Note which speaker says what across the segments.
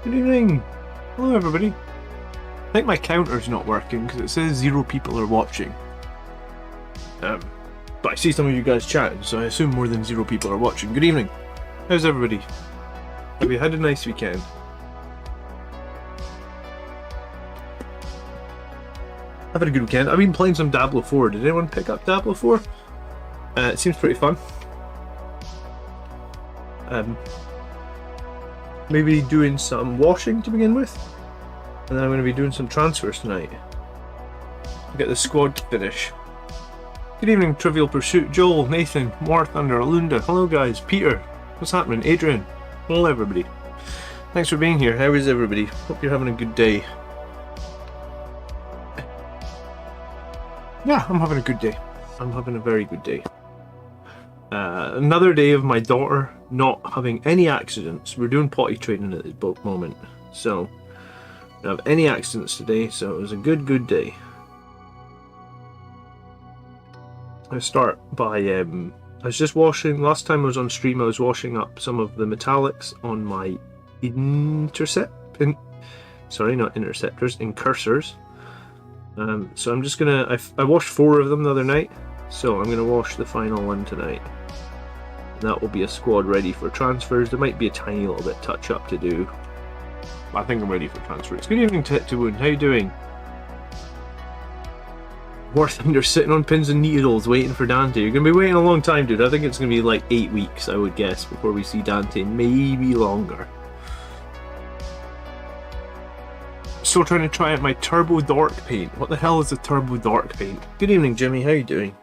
Speaker 1: Good evening. Hello, everybody. I think my counter's not working because it says 0 people are watching. But I see some of you guys chatting, so I assume more than 0 people are watching. Good evening. How's everybody? Have you had a nice weekend? I've had a good weekend. I've been playing some Diablo 4. Did anyone pick up Diablo 4? It seems pretty fun. Maybe doing some washing to begin with, and then I'm going to be doing some transfers tonight. Get the squad to finish. Good evening, Trivial Pursuit, Joel, Nathan, War Thunder, Alunda. Hello guys, Peter. What's happening? Adrian. Hello everybody. Thanks for being here. How is everybody? Hope you're having a good day. Yeah, I'm having a good day. I'm having a very good day. Another day of my daughter not having any accidents. We're doing potty training at the moment, so I don't have any accidents today, so it was a good day. I start by I was just washing. Last time I was on stream, I was washing up some of the metallics on my incursors. So I'm just gonna. I washed 4 of them the other night, so I'm gonna wash the final one tonight. And that will be a squad ready for transfers. There might be a tiny little bit touch up to do. I think I'm ready for transfers. Good evening, Tetwoon. How you doing? War Thunder sitting on pins and needles waiting for Dante. You're gonna be waiting a long time, dude. I think it's gonna be like 8 weeks, I would guess, before we see Dante. Maybe longer. Still trying to try out my Turbo Dark Paint. What the hell is a Turbo Dark Paint? Good evening, Jimmy. How you doing?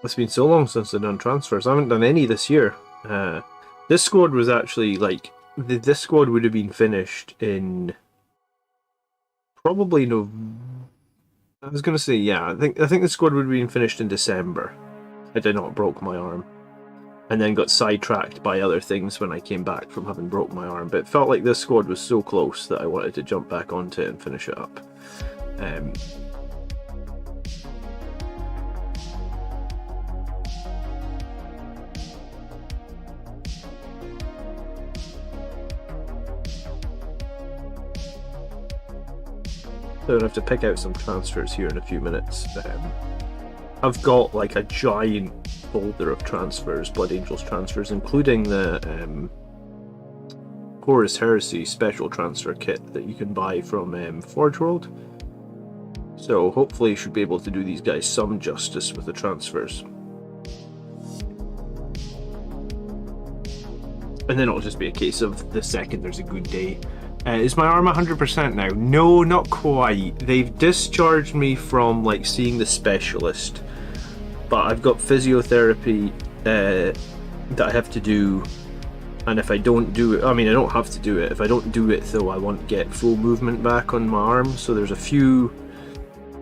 Speaker 1: It's been so long since I've done transfers. I haven't done any this year. This squad was actually like this squad would have been finished in probably I was gonna say I think the squad would have been finished in December. I did not broke my arm, and then got sidetracked by other things when I came back from having broke my arm. But it felt like this squad was so close that I wanted to jump back onto it and finish it up. So I have to pick out some transfers here in a few minutes. I've got like a giant folder of transfers, Blood Angels transfers, including the Horus Heresy special transfer kit that you can buy from Forge World. So hopefully you should be able to do these guys some justice with the transfers. And then it'll just be a case of the second there's a good day. Is my arm 100% now? No, not quite. They've discharged me from like seeing the specialist, but I've got physiotherapy that I have to do, and if I don't do it, I mean I don't have to do it. If I don't do it though, I won't get full movement back on my arm. So there's a few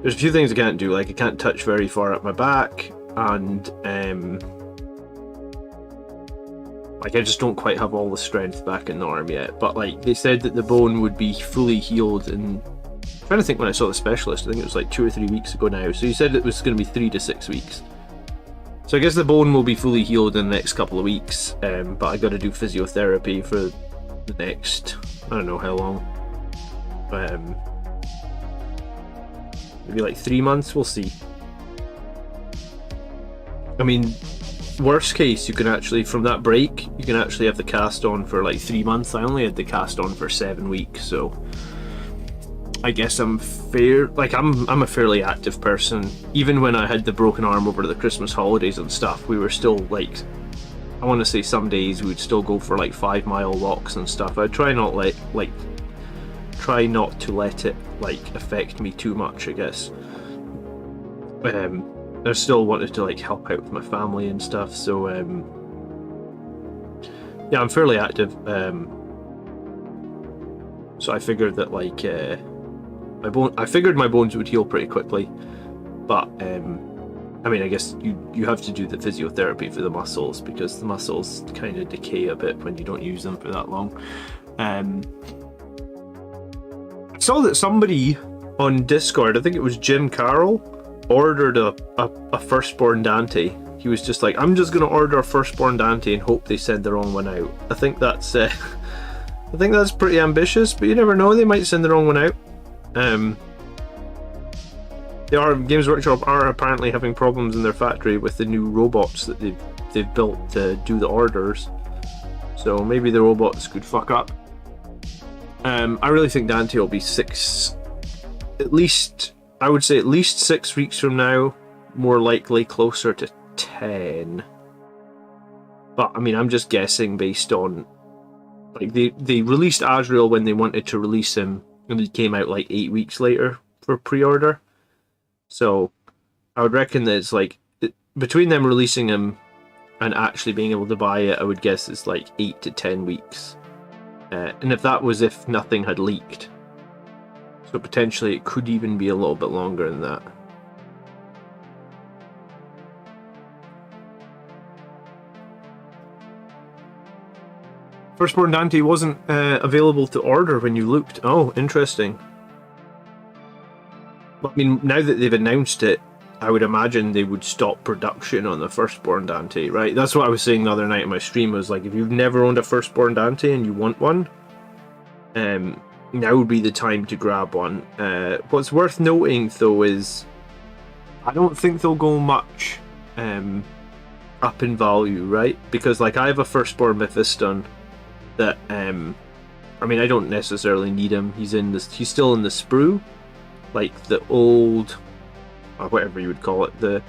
Speaker 1: things I can't do. Like I can't touch very far up my back, and like I just don't quite have all the strength back in the arm yet. But like they said that the bone would be fully healed in, I'm trying to think when I saw the specialist, I think it was like 2 or 3 weeks ago now. So he said it was going to be 3 to 6 weeks. So I guess the bone will be fully healed in the next couple of weeks. But I got to do physiotherapy for the next, I don't know how long. Maybe like 3 months, we'll see. I mean, worst case, you can actually, from that break, you can actually have the cast on for like 3 months. I only had the cast on for 7 weeks, so I guess I'm a fairly active person. Even when I had the broken arm over the Christmas holidays and stuff, we were still like, I want to say some days we would still go for like 5-mile walks and stuff. I'd try not to let it like affect me too much, I guess. I still wanted to like help out with my family and stuff, so yeah, I'm fairly active. So I figured that like I figured my bones would heal pretty quickly, but I mean I guess you have to do the physiotherapy for the muscles because the muscles kind of decay a bit when you don't use them for that long. I saw that somebody on Discord, I think it was Jim Carroll, ordered a Firstborn Dante. He was just like, I'm just going to order a Firstborn Dante and hope they send the wrong one out. I think that's pretty ambitious, but you never know, they might send the wrong one out. Games Workshop are apparently having problems in their factory with the new robots that they've built to do the orders. So maybe the robots could fuck up. I really think Dante will be I would say at least 6 weeks from now, more likely closer to 10. But I mean, I'm just guessing based on, like, they released Azrael when they wanted to release him, and he came out like 8 weeks later for pre-order. So I would reckon that it's like, between them releasing him and actually being able to buy it, I would guess it's like 8 to 10 weeks. And if that was if nothing had leaked. So potentially it could even be a little bit longer than that. Firstborn Dante wasn't available to order when you looked. Oh, interesting. But I mean, now that they've announced it, I would imagine they would stop production on the Firstborn Dante, right? That's what I was saying the other night in my stream, was like, if you've never owned a Firstborn Dante and you want one, now would be the time to grab one. What's worth noting, though, is I don't think they'll go much up in value, right? Because, like, I have a Firstborn Mephiston that, I mean, I don't necessarily need him. He's still in the sprue, like the old, or whatever you would call it, the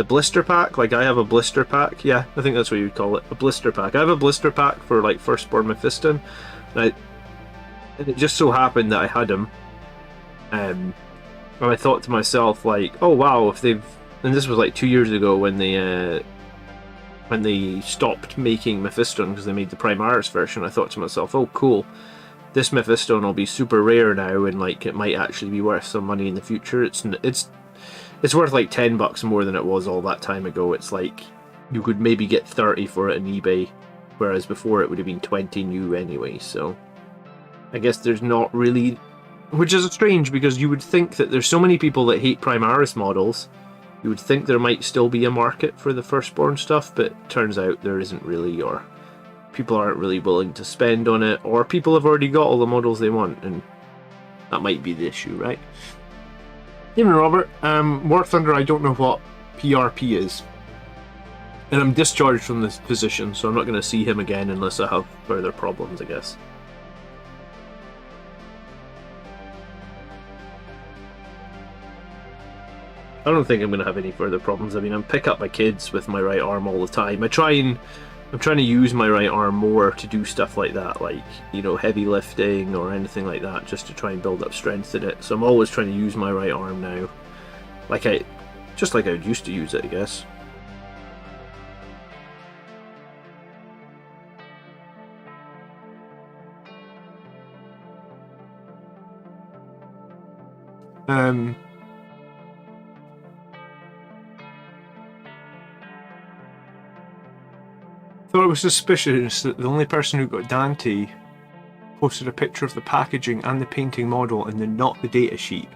Speaker 1: blister pack. Like, I have a blister pack. Yeah, I think that's what you would call it, a blister pack. I have a blister pack for, like, Firstborn Mephiston, and it just so happened that I had him, and I thought to myself, like, oh wow, if they've, and this was like 2 years ago when they stopped making Mephiston because they made the Primaris version. I thought to myself, oh cool, this Mephiston will be super rare now, and like it might actually be worth some money in the future. It's worth like $10 more than it was all that time ago. It's like you could maybe get 30 for it on eBay, whereas before it would have been 20 new anyway. So I guess there's not really, which is strange because you would think that there's so many people that hate Primaris models, you would think there might still be a market for the Firstborn stuff, but it turns out there isn't really, or people aren't really willing to spend on it, or people have already got all the models they want, and that might be the issue, right? Even Robert, War Thunder, I don't know what PRP is, and I'm discharged from this position, so I'm not going to see him again unless I have further problems, I guess. I don't think I'm going to have any further problems. I mean, I pick up my kids with my right arm all the time. I'm trying to use my right arm more to do stuff like that, like, you know, heavy lifting or anything like that, just to try and build up strength in it. So I'm always trying to use my right arm now, just like I used to use it, I guess. Thought it was suspicious that the only person who got Dante posted a picture of the packaging and the painting model and then not the datasheet.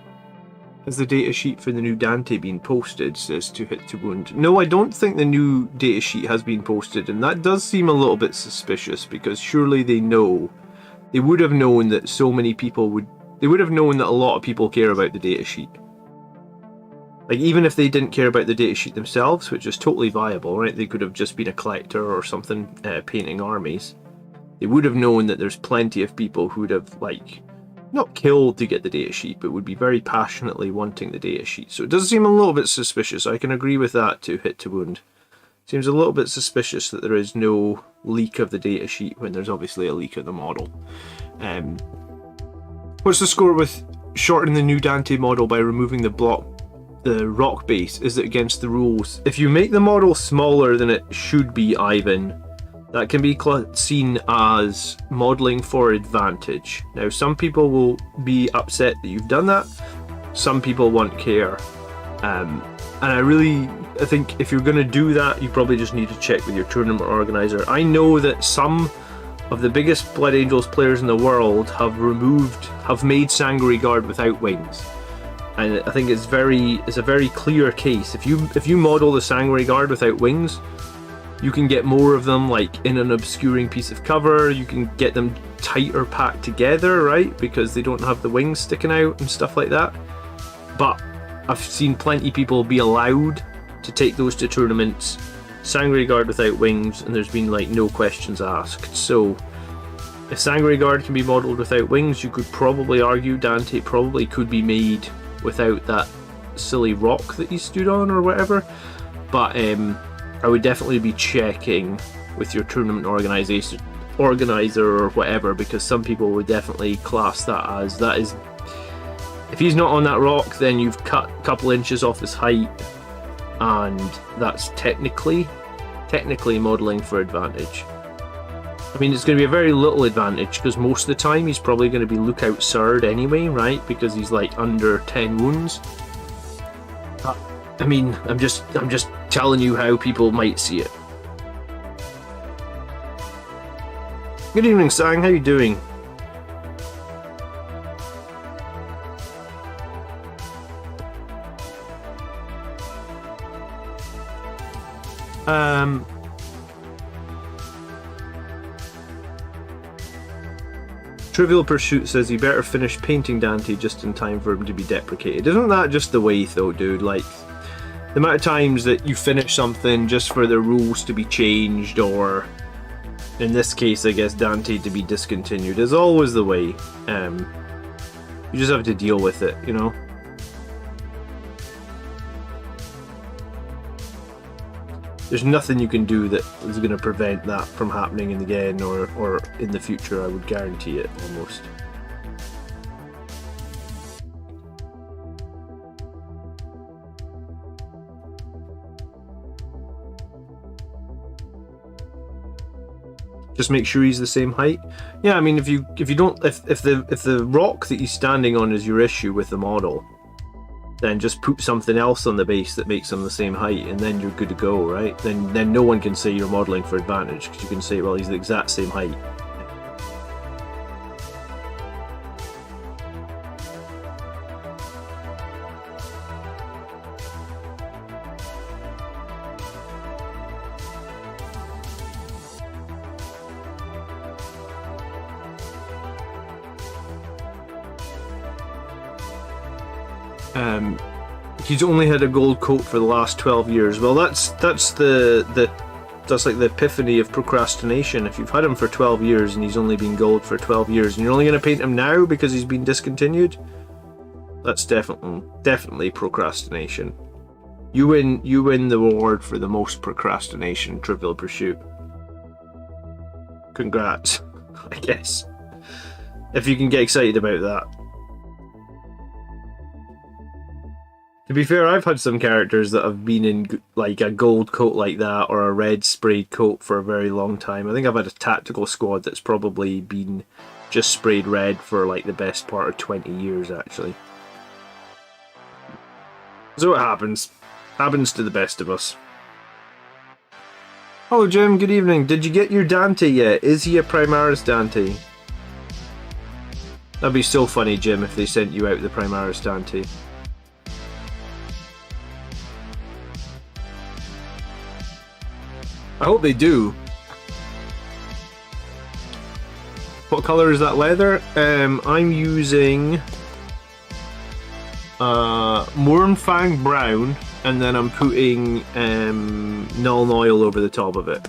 Speaker 1: Has the datasheet for the new Dante been posted, says To Hit to Wound. No, I don't think the new datasheet has been posted, and that does seem a little bit suspicious, because surely they would have known that so many people they would have known that a lot of people care about the datasheet. Like, even if they didn't care about the datasheet themselves, which is totally viable, right? They could have just been a collector or something, painting armies. They would have known that there's plenty of people who would have, like, not killed to get the datasheet, but would be very passionately wanting the datasheet. So it does seem a little bit suspicious. I can agree with that, To Hit to Wound. Seems a little bit suspicious that there is no leak of the datasheet when there's obviously a leak of the model. What's the score with shortening the new Dante model by removing the rock base? Is it against the rules? If you make the model smaller than it should be, Ivan, that can be seen as modelling for advantage. Now, some people will be upset that you've done that. Some people won't care. And I think if you're going to do that, you probably just need to check with your tournament organizer. I know that some of the biggest Blood Angels players in the world have made Sangori Guard without wings. and I think it's a very clear case. If you model the Sanguinary Guard without wings, you can get more of them like in an obscuring piece of cover. You can get them tighter packed together, right? Because they don't have the wings sticking out and stuff like that. But I've seen plenty of people be allowed to take those to tournaments, Sanguinary Guard without wings, and there's been like no questions asked. So if Sanguinary Guard can be modelled without wings, you could probably argue Dante probably could be made without that silly rock that he stood on or whatever. But I would definitely be checking with your tournament organizer or whatever, because some people would definitely class that is, if he's not on that rock, then you've cut a couple inches off his height, and that's technically modelling for advantage. I mean, it's going to be a very little advantage because most of the time he's probably going to be lookout Surd anyway, right? Because he's like under 10 wounds. I mean, I'm just telling you how people might see it. Good evening, Sang. How you doing? Trivial Pursuit says he better finish painting Dante just in time for him to be deprecated. Isn't that just the way though, dude? Like, the amount of times that you finish something just for the rules to be changed, or in this case I guess Dante to be discontinued, is always the way. You just have to deal with it, you know? There's nothing you can do that is going to prevent that from happening again or in the future, I would guarantee it, almost. Just make sure he's the same height. Yeah, I mean, if the rock that he's standing on is your issue with the model, then just put something else on the base that makes them the same height, and then you're good to go, right? Then no one can say you're modelling for advantage, because you can say, well, he's the exact same height. He's only had a gold coat for the last 12 years. Well, that's like the epiphany of procrastination. If you've had him for 12 years and he's only been gold for 12 years, and you're only going to paint him now because he's been discontinued, that's definitely procrastination. You win the award for the most procrastination, Trivial Pursuit. Congrats, I guess. If you can get excited about that. To be fair, I've had some characters that have been in like a gold coat like that or a red sprayed coat for a very long time. I think I've had a tactical squad that's probably been just sprayed red for like the best part of 20 years actually. So it happens. Happens to the best of us. Hello Jim, good evening. Did you get your Dante yet? Is he a Primaris Dante? That'd be so funny, Jim, if they sent you out the Primaris Dante. I hope they do. What colour is that leather? I'm using Mournfang brown, and then I'm putting Nuln oil over the top of it.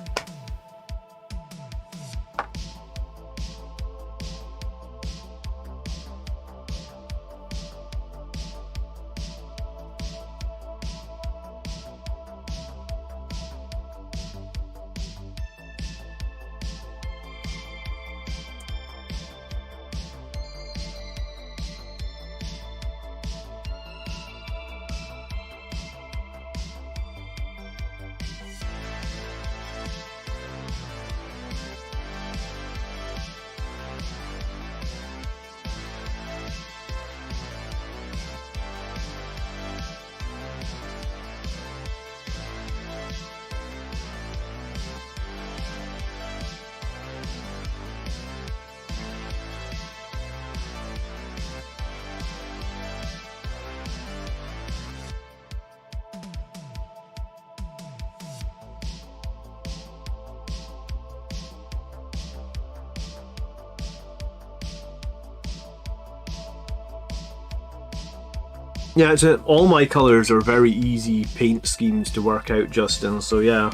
Speaker 1: Yeah, all my colours are very easy paint schemes to work out, Justin. So yeah,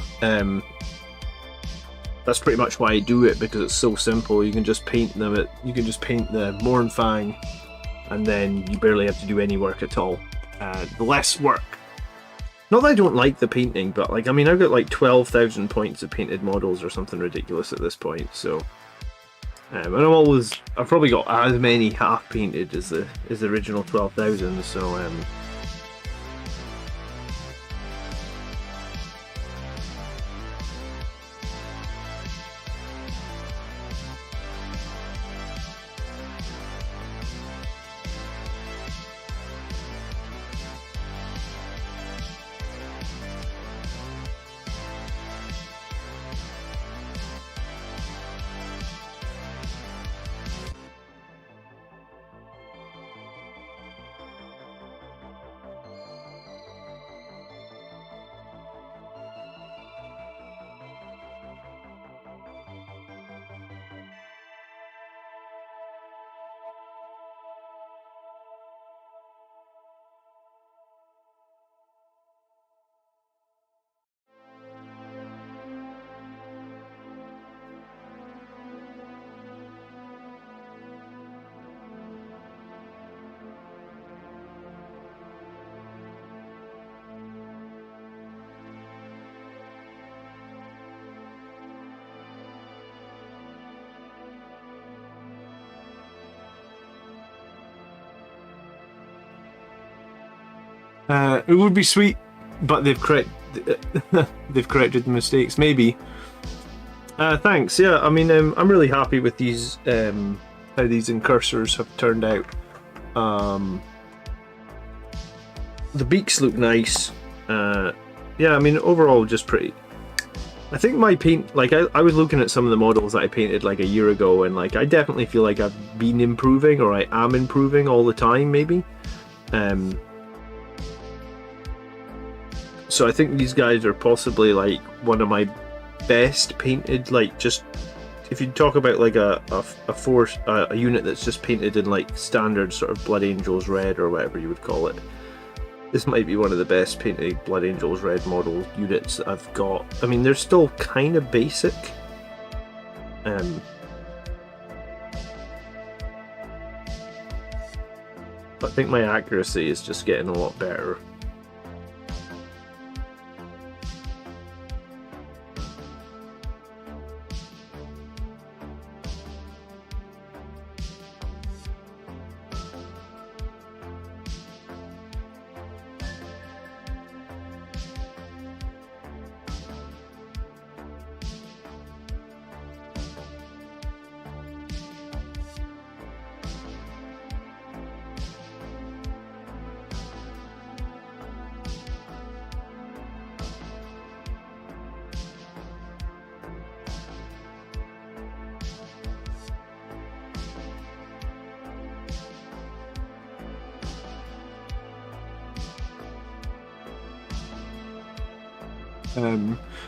Speaker 1: that's pretty much why I do it, because it's so simple. You can just paint them. You can just paint the Mornfang, and then you barely have to do any work at all. The less work. Not that I don't like the painting, but like, I mean, I've got like 12,000 points of painted models or something ridiculous at this point. So, and I've probably got as many half painted as the original 12,000. So, it would be sweet, but they've corrected the mistakes. Maybe. Thanks. Yeah, I mean, I'm really happy with these. How these incursors have turned out. The beaks look nice. Yeah, I mean, overall, just pretty. I think my paint, like, I was looking at some of the models that I painted like a year ago, and like, I definitely feel like I've been improving, or I am improving all the time, maybe. So I think these guys are possibly like one of my best painted, like, just if you talk about like a unit that's just painted in like standard sort of Blood Angels Red or whatever you would call it. This might be one of the best painted Blood Angels Red model units that I've got. I mean, they're still kind of basic. I think my accuracy is just getting a lot better.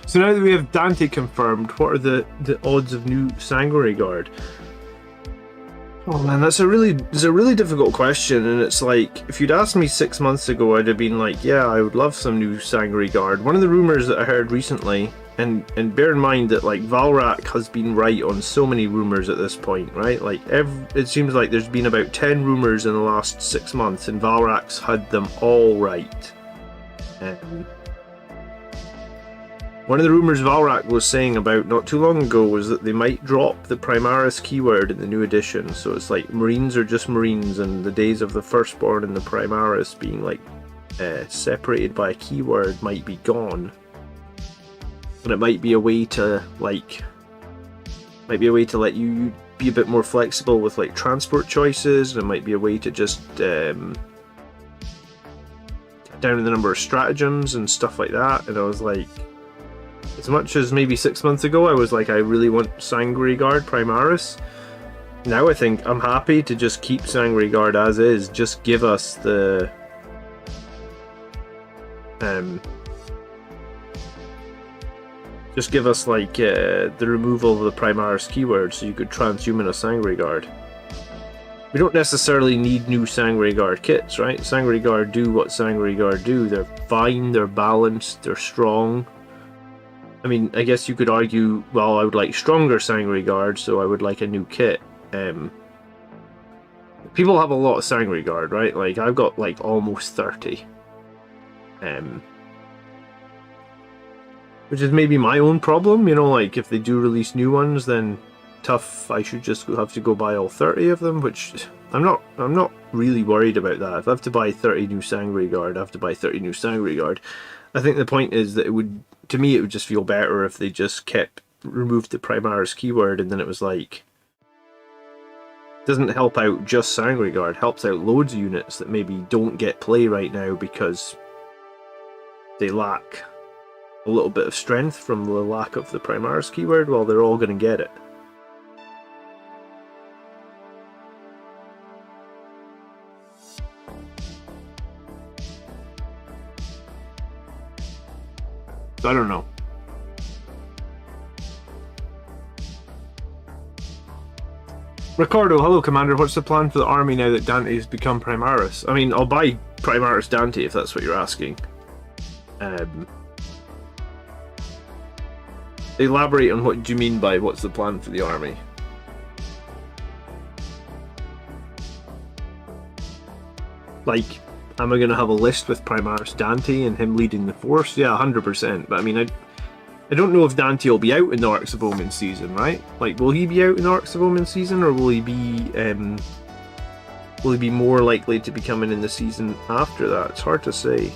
Speaker 1: So now that we have Dante confirmed, what are the odds of new Sanguinary Guard? Oh man, that's a really difficult question, and it's like, if you'd asked me 6 months ago, I'd have been like, yeah, I would love some new Sanguinary Guard. One of the rumors that I heard recently, and bear in mind that like Valrak has been right on so many rumors at this point, right? Like it seems like there's been about 10 rumors in the last 6 months, and Valrak's had them all right. One of the rumors Valrak was saying about not too long ago was that they might drop the Primaris keyword in the new edition. So it's like Marines are just Marines, and the days of the Firstborn and the Primaris being like separated by a keyword might be gone. And it might be a way to let you be a bit more flexible with like transport choices, and it might be a way to just down the number of stratagems and stuff like that. And I was like, as much as maybe 6 months ago I was like, I really want Sanguinary Guard Primaris, now I think I'm happy to just keep Sanguinary Guard as is. Just give us the like the removal of the Primaris keyword, so you could transhuman a Sanguinary Guard. We don't necessarily need new Sangre Guard kits, right? Sangre Guard do what Sangre Guard do. They're fine, they're balanced, they're strong. I mean, I guess you could argue, well, I would like stronger Sangre Guard, so I would like a new kit. People have a lot of Sangre Guard, right? Like, I've got like almost 30. Which is maybe my own problem, you know, like if they do release new ones, then tough, I should just have to go buy all 30 of them, which I'm not really worried about that. If I have to buy 30 new Sangre Guard, I have to buy 30 new Sangre Guard. I think the point is that it would, to me, it would just feel better if they just removed the Primaris keyword, and then it was like, doesn't help out just Sangre Guard, helps out loads of units that maybe don't get play right now because they lack a little bit of strength from the lack of the Primaris keyword. Well, they're all going to get it. I don't know. Ricardo, hello Commander, what's the plan for the army now that Dante has become Primaris? I mean, I'll buy Primaris Dante if that's what you're asking. Elaborate on what you mean by what's the plan for the army. Like, am I going to have a list with Primaris Dante and him leading the force? Yeah, 100%. But I mean, I don't know if Dante will be out in the Arcs of Omen season, right? Like, will he be out in the Arcs of Omen season, or will he be more likely to be coming in the season after that? It's hard to say.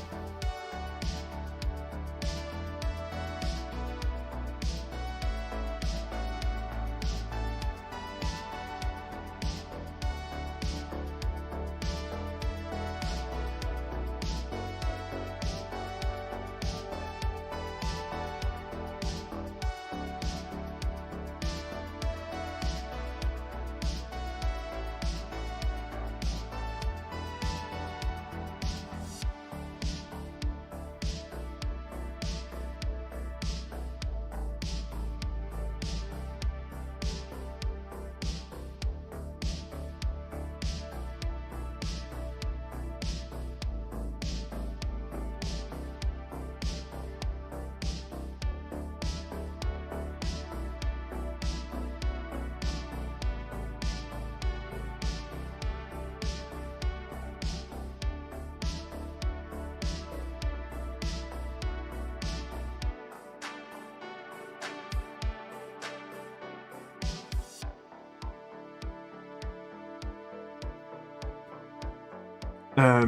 Speaker 1: I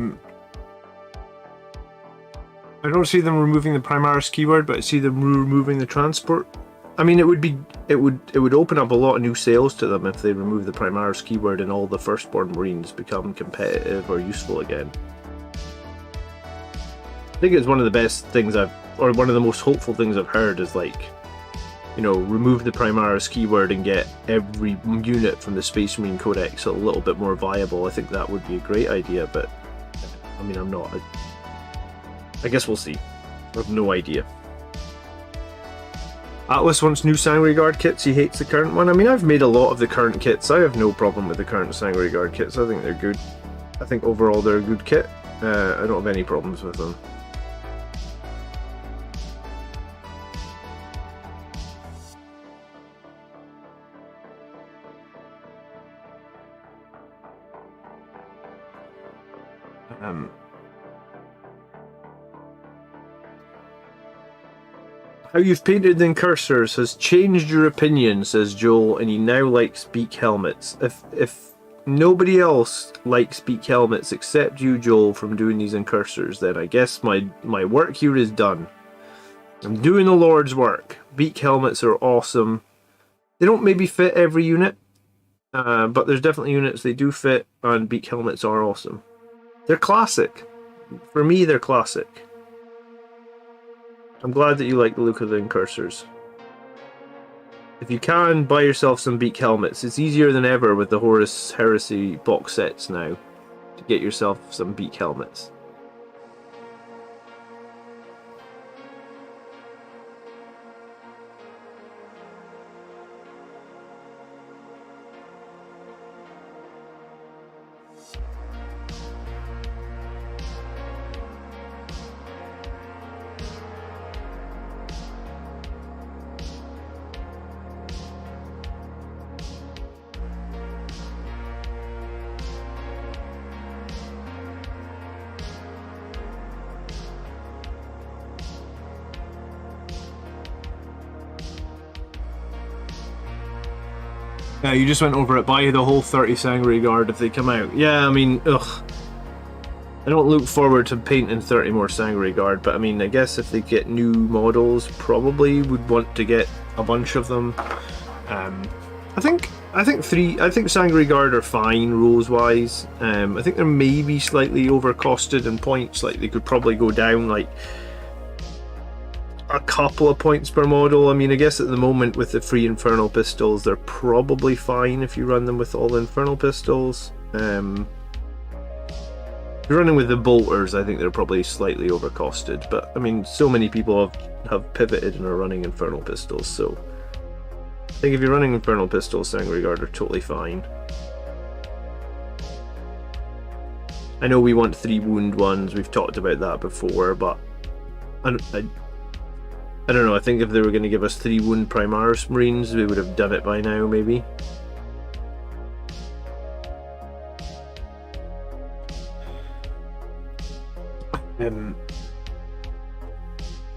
Speaker 1: don't see them removing the Primaris keyword, but I see them removing the transport. I mean, it would open up a lot of new sales to them if they remove the Primaris keyword and all the Firstborn Marines become competitive or useful again. I think it's one of the best things or one of the most hopeful things I've heard is like, you know, remove the Primaris keyword and get every unit from the Space Marine Codex a little bit more viable. I think that would be a great idea, but I mean, I guess we'll see. I have no idea. Atlas wants new Sangre Guard kits. He hates the current one. I mean, I've made a lot of the current kits. I have no problem with the current Sangre Guard kits. I think they're good. I think overall they're a good kit. I don't have any problems with them. How you've painted the incursors has changed your opinion, says Joel, and he now likes beak helmets. If nobody else likes beak helmets except you, Joel, from doing these incursors, then I guess my work here is done. I'm doing the Lord's work. Beak helmets are awesome. They don't maybe fit every unit, but there's definitely units they do fit, and beak helmets are awesome. They're classic. For me, they're classic. I'm glad that you like the look of the incursors. If you can, buy yourself some beak helmets. It's easier than ever with the Horus Heresy box sets now to get yourself some beak helmets. You just went over it. Buy the whole 30 Sangre Guard if they come out. Yeah, I mean, ugh. I don't look forward to painting 30 more Sangre Guard, but I mean, I guess if they get new models, probably would want to get a bunch of them. I think Sangre Guard are fine rules wise. I think they're maybe slightly overcosted in points. Like they could probably go down like a couple of points per model. I mean, I guess at the moment with the free Infernal Pistols, they're probably fine if you run them with all the Infernal Pistols. If you're running with the bolters, I think they're probably slightly overcosted, but I mean, so many people have pivoted and are running Infernal Pistols, so I think if you're running Infernal Pistols, Sangre Guard are totally fine. I know we want 3 wound ones, we've talked about that before, but I don't know, I think if they were going to give us 3 wound Primaris Marines, we would have done it by now, maybe.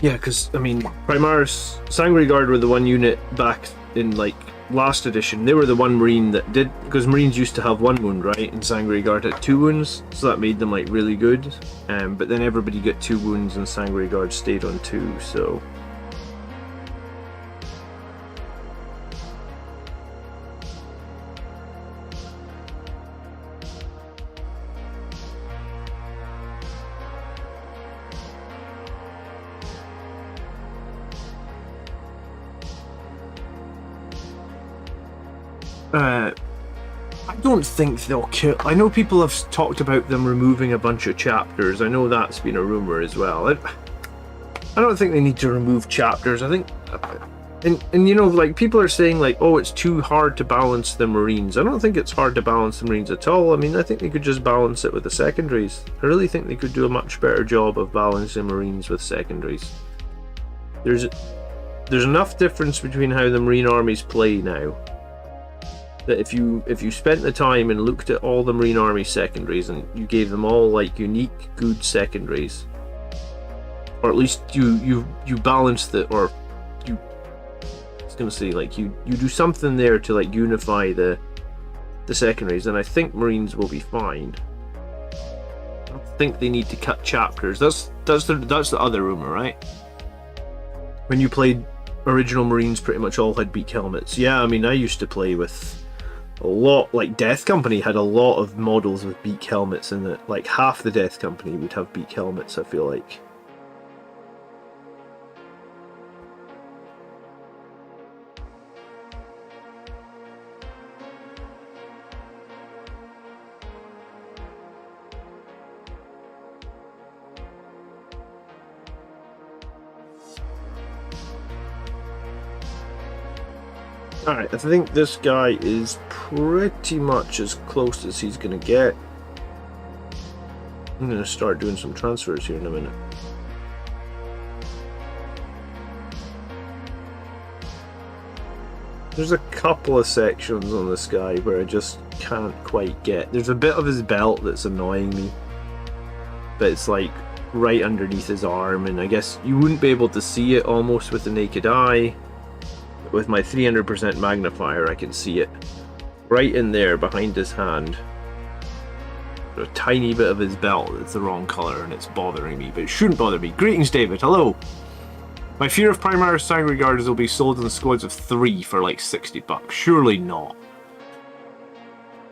Speaker 1: Yeah, because I mean, Primaris Sangre Guard were the one unit back in like last edition. They were the one Marine that did, because Marines used to have 1 wound, right? And Sangre Guard had 2 wounds, so that made them like really good. But then everybody got 2 wounds, and Sangre Guard stayed on 2. So. I don't think they'll kill. I know people have talked about them removing a bunch of chapters. I know that's been a rumor as well. I don't think they need to remove chapters. I think, and you know, like people are saying like, oh, it's too hard to balance the Marines. I don't think it's hard to balance the Marines at all. I mean, I think they could just balance it with the secondaries. I really think they could do a much better job of balancing Marines with secondaries. There's enough difference between how the Marine armies play now, that if you spent the time and looked at all the Marine Army secondaries and you gave them all like unique good secondaries, or at least you balanced it, or I was gonna say like you do something there to like unify the secondaries, then I think Marines will be fine. I don't think they need to cut chapters. That's the other rumor, right? When you played original Marines, pretty much all had beak helmets. Yeah, I mean, I used to play with a lot, like Death Company had a lot of models with beak helmets in it. Like half the Death Company would have beak helmets, I feel like. Alright, I think this guy is pretty much as close as he's gonna get. I'm gonna start doing some transfers here in a minute. There's a couple of sections on this guy where I just can't quite get. There's a bit of his belt that's annoying me, but it's like right underneath his arm, and I guess you wouldn't be able to see it almost with the naked eye. With my 300% magnifier, I can see it right in there behind his hand. There's a tiny bit of his belt that's the wrong colour, and it's bothering me, but it shouldn't bother me. Greetings, David. Hello. My fear of Primaris Sangre Guard is they'll be sold in squads of 3 for like $60. Surely not.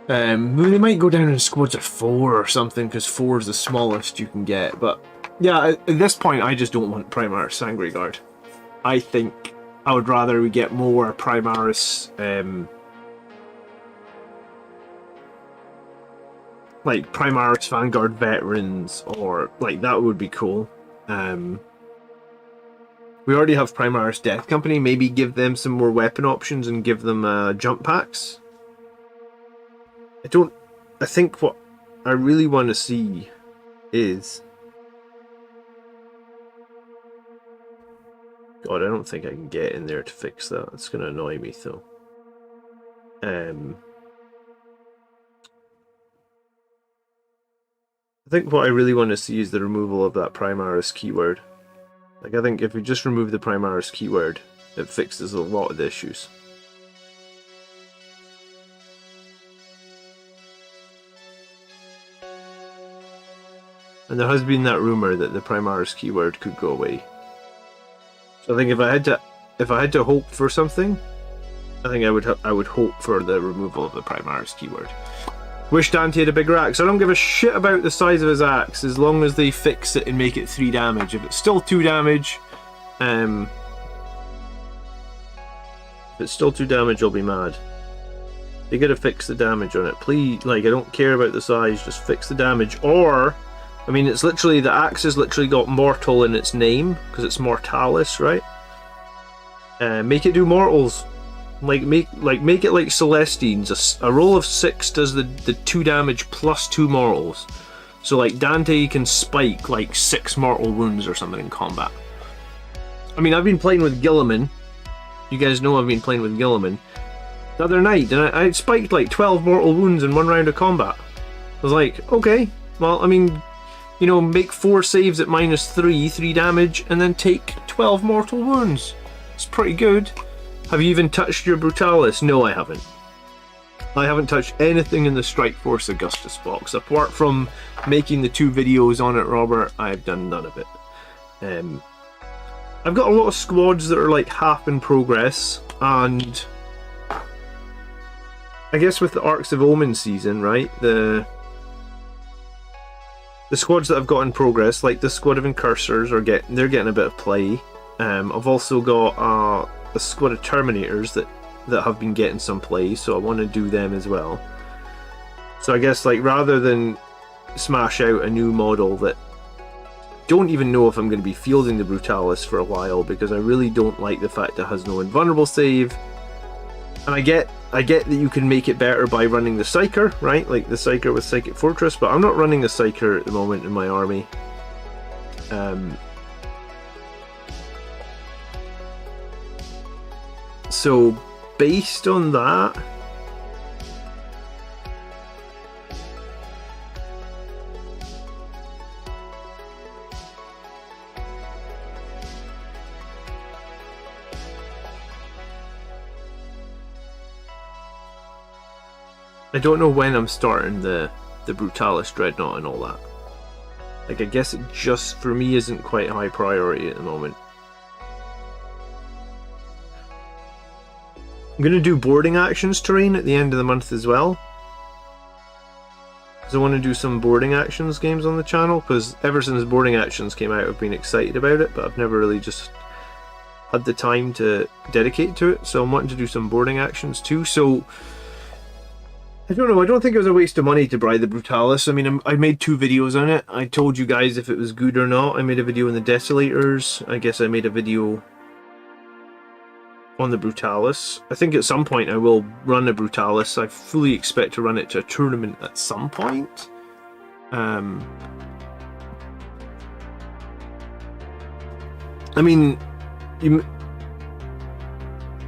Speaker 1: They might go down in squads of 4 or something, because 4 is the smallest you can get. But yeah, at this point, I just don't want Primaris Sangre Guard. I think I would rather we get more Primaris, like Primaris Vanguard veterans, or like that would be cool. We already have Primaris Death Company. Maybe give them some more weapon options and give them jump packs. I think what I really want to see is. God, I don't think I can get in there to fix that. It's going to annoy me, though. I think what I really want to see is the removal of that Primaris keyword. Like, I think if we just remove the Primaris keyword, it fixes a lot of the issues. And there has been that rumor that the Primaris keyword could go away. So I think if I had to hope for something, I think I would hope for the removal of the Primaris keyword. Wish Dante had a bigger axe. I don't give a shit about the size of his axe as long as they fix it and make it 3 damage. If it's still 2 damage, if it's still 2 damage, I'll be mad. They gotta fix the damage on it, please. Like, I don't care about the size, just fix the damage. Or, I mean, it's literally, the axe has literally got mortal in its name because it's mortalis, right? Make it do mortals. Make it like Celestines. A roll of 6 does the 2 damage plus 2 mortals. So like Dante can spike like 6 mortal wounds or something in combat. I mean, I've been playing with Gilliman. You guys know I've been playing with Gilliman. The other night, and I spiked like 12 mortal wounds in 1 round of combat. I was like, okay, well, I mean, you know, make 4 saves at -3, 3 damage, and then take 12 mortal wounds. It's pretty good. Have you even touched your Brutalis? No, I haven't. I haven't touched anything in the Strike Force Augustus box. Apart from making the 2 videos on it, Robert, I've done none of it. I've got a lot of squads that are like half in progress, and I guess with the Arcs of Omen season, right, the squads that I've got in progress, like the squad of Incursors, they're getting a bit of play. I've also got a squad of Terminators that have been getting some play, so I want to do them as well. So I guess, like, rather than smash out a new model that don't even know if I'm going to be fielding the Brutalis for a while, because I really don't like the fact that it has no invulnerable save. And I get that you can make it better by running the Psyker, right? Like the Psyker with Psychic Fortress, but I'm not running the Psyker at the moment in my army. So, based on that, I don't know when I'm starting the Brutalis Dreadnought and all that. Like, I guess it just, for me, isn't quite high priority at the moment. I'm going to do boarding actions terrain at the end of the month as well. Because I want to do some boarding actions games on the channel, because ever since boarding actions came out I've been excited about it, but I've never really just had the time to dedicate to it, so I'm wanting to do some boarding actions too. So I don't know, I don't think it was a waste of money to buy the Brutalis. I mean, I made 2 videos on it. I told you guys if it was good or not. I made a video on the Desolators. I guess I made a video on the Brutalis. I think at some point I will run a Brutalis. I fully expect to run it to a tournament at some point. I mean,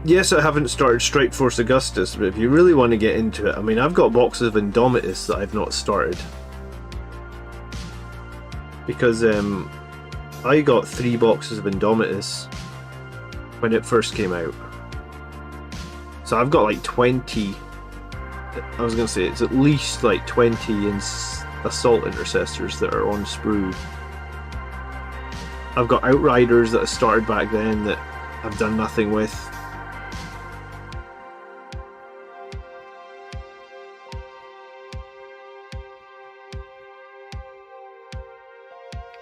Speaker 1: yes, I haven't started Strike Force Augustus, but if you really want to get into it, I mean, I've got boxes of Indomitus that I've not started. Because I got 3 boxes of Indomitus when it first came out. So I've got like 20, I was going to say it's at least like 20 Assault Intercessors that are on sprue. I've got Outriders that I started back then that I've done nothing with.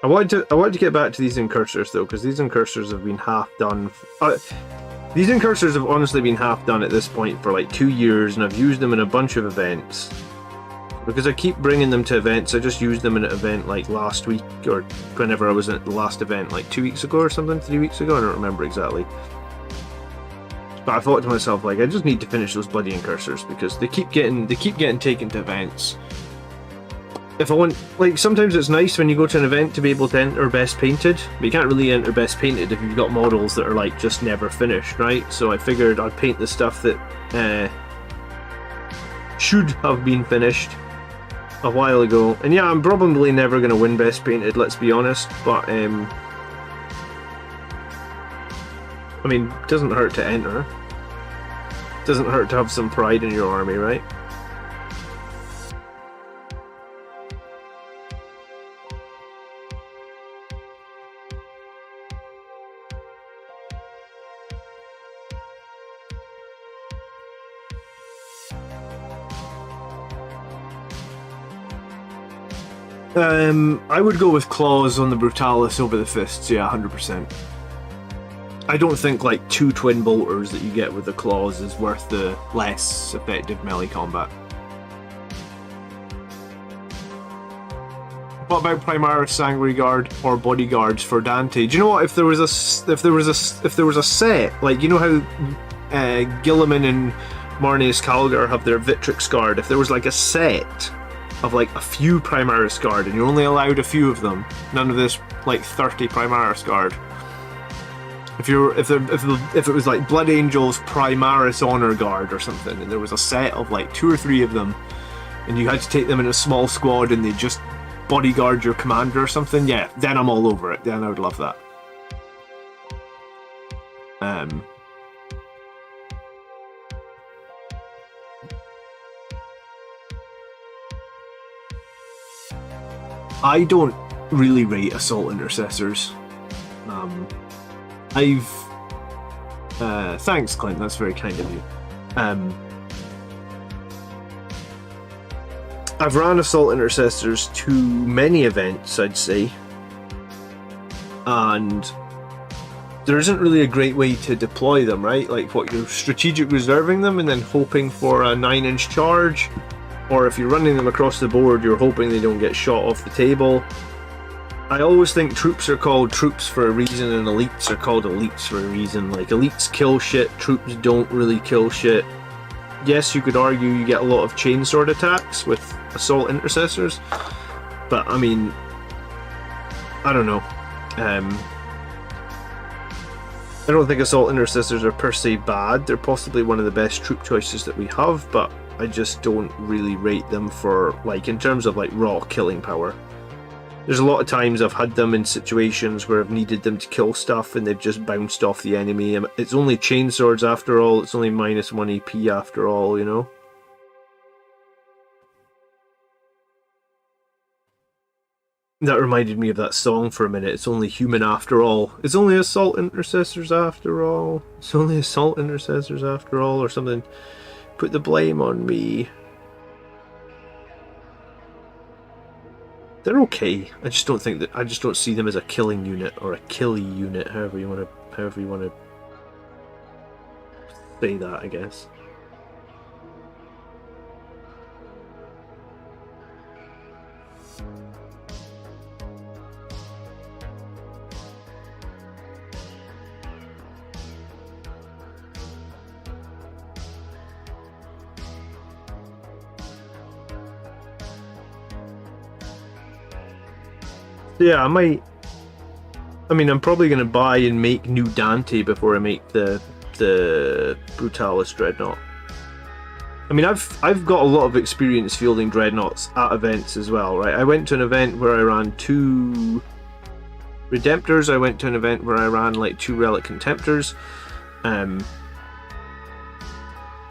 Speaker 1: I wanted to get back to these Incursors though, because these Incursors have been half done. These Incursors have honestly been half done at this point for like 2 years, and I've used them in a bunch of events. Because I keep bringing them to events. I just used them in an event like last week, or whenever I was at the last event, like 2 weeks ago or something, 3 weeks ago, I don't remember exactly. But I thought to myself, like, I just need to finish those bloody Incursors because they keep getting taken to events. If I want, like, sometimes it's nice when you go to an event to be able to enter Best Painted, but you can't really enter Best Painted if you've got models that are, like, just never finished, right? So I figured I'd paint the stuff that should have been finished a while ago. And yeah, I'm probably never going to win Best Painted, let's be honest, but, I mean, it doesn't hurt to enter. It doesn't hurt to have some pride in your army, right? I would go with claws on the Brutalis over the fists, yeah, 100%. I don't think like 2 twin bolters that you get with the claws is worth the less effective melee combat. What about Primaris Sanguinary Guard or Bodyguards for Dante? Do you know what? If there was a set, like, you know how Guilliman and Marneus Calgar have their Victrix Guard, if there was like a set of like a few Primaris Guard and you're only allowed a few of them, none of this like 30 Primaris Guard. If it was like Blood Angels Primaris Honor Guard or something, and there was a set of like 2 or 3 of them, and you had to take them in a small squad and they just bodyguard your commander or something, yeah, then I'm all over it. Then I would love that. I don't really rate Assault Intercessors. Thanks, Clint, that's very kind of you. I've ran Assault Intercessors to many events, I'd say, and there isn't really a great way to deploy them, right? Like, what, you're strategic reserving them and then hoping for a 9-inch charge, or if you're running them across the board, you're hoping they don't get shot off the table. I always think troops are called troops for a reason and elites are called elites for a reason. Like, elites kill shit, troops don't really kill shit. Yes, you could argue you get a lot of chainsword attacks with Assault Intercessors, but I mean, I don't know. I don't think Assault Intercessors are per se bad. They're possibly one of the best troop choices that we have, but I just don't really rate them for, like, in terms of like raw killing power. There's a lot of times I've had them in situations where I've needed them to kill stuff and they've just bounced off the enemy. It's only chainswords after all, it's only -1 AP after all, you know? That reminded me of that song for a minute. It's only human after all. It's only Assault Intercessors after all. It's only Assault Intercessors after all, or something. Put the blame on me. They're okay. I just don't think that. I just don't see them as a killing unit or a killy unit. However you want to say that, I guess. Yeah, I might. I mean, I'm probably going to buy and make new Dante before I make the Brutalis Dreadnought. I mean, I've got a lot of experience fielding Dreadnoughts at events as well, right? I went to an event where I ran 2 Redemptors. I went to an event where I ran like 2 Relic Contemptors.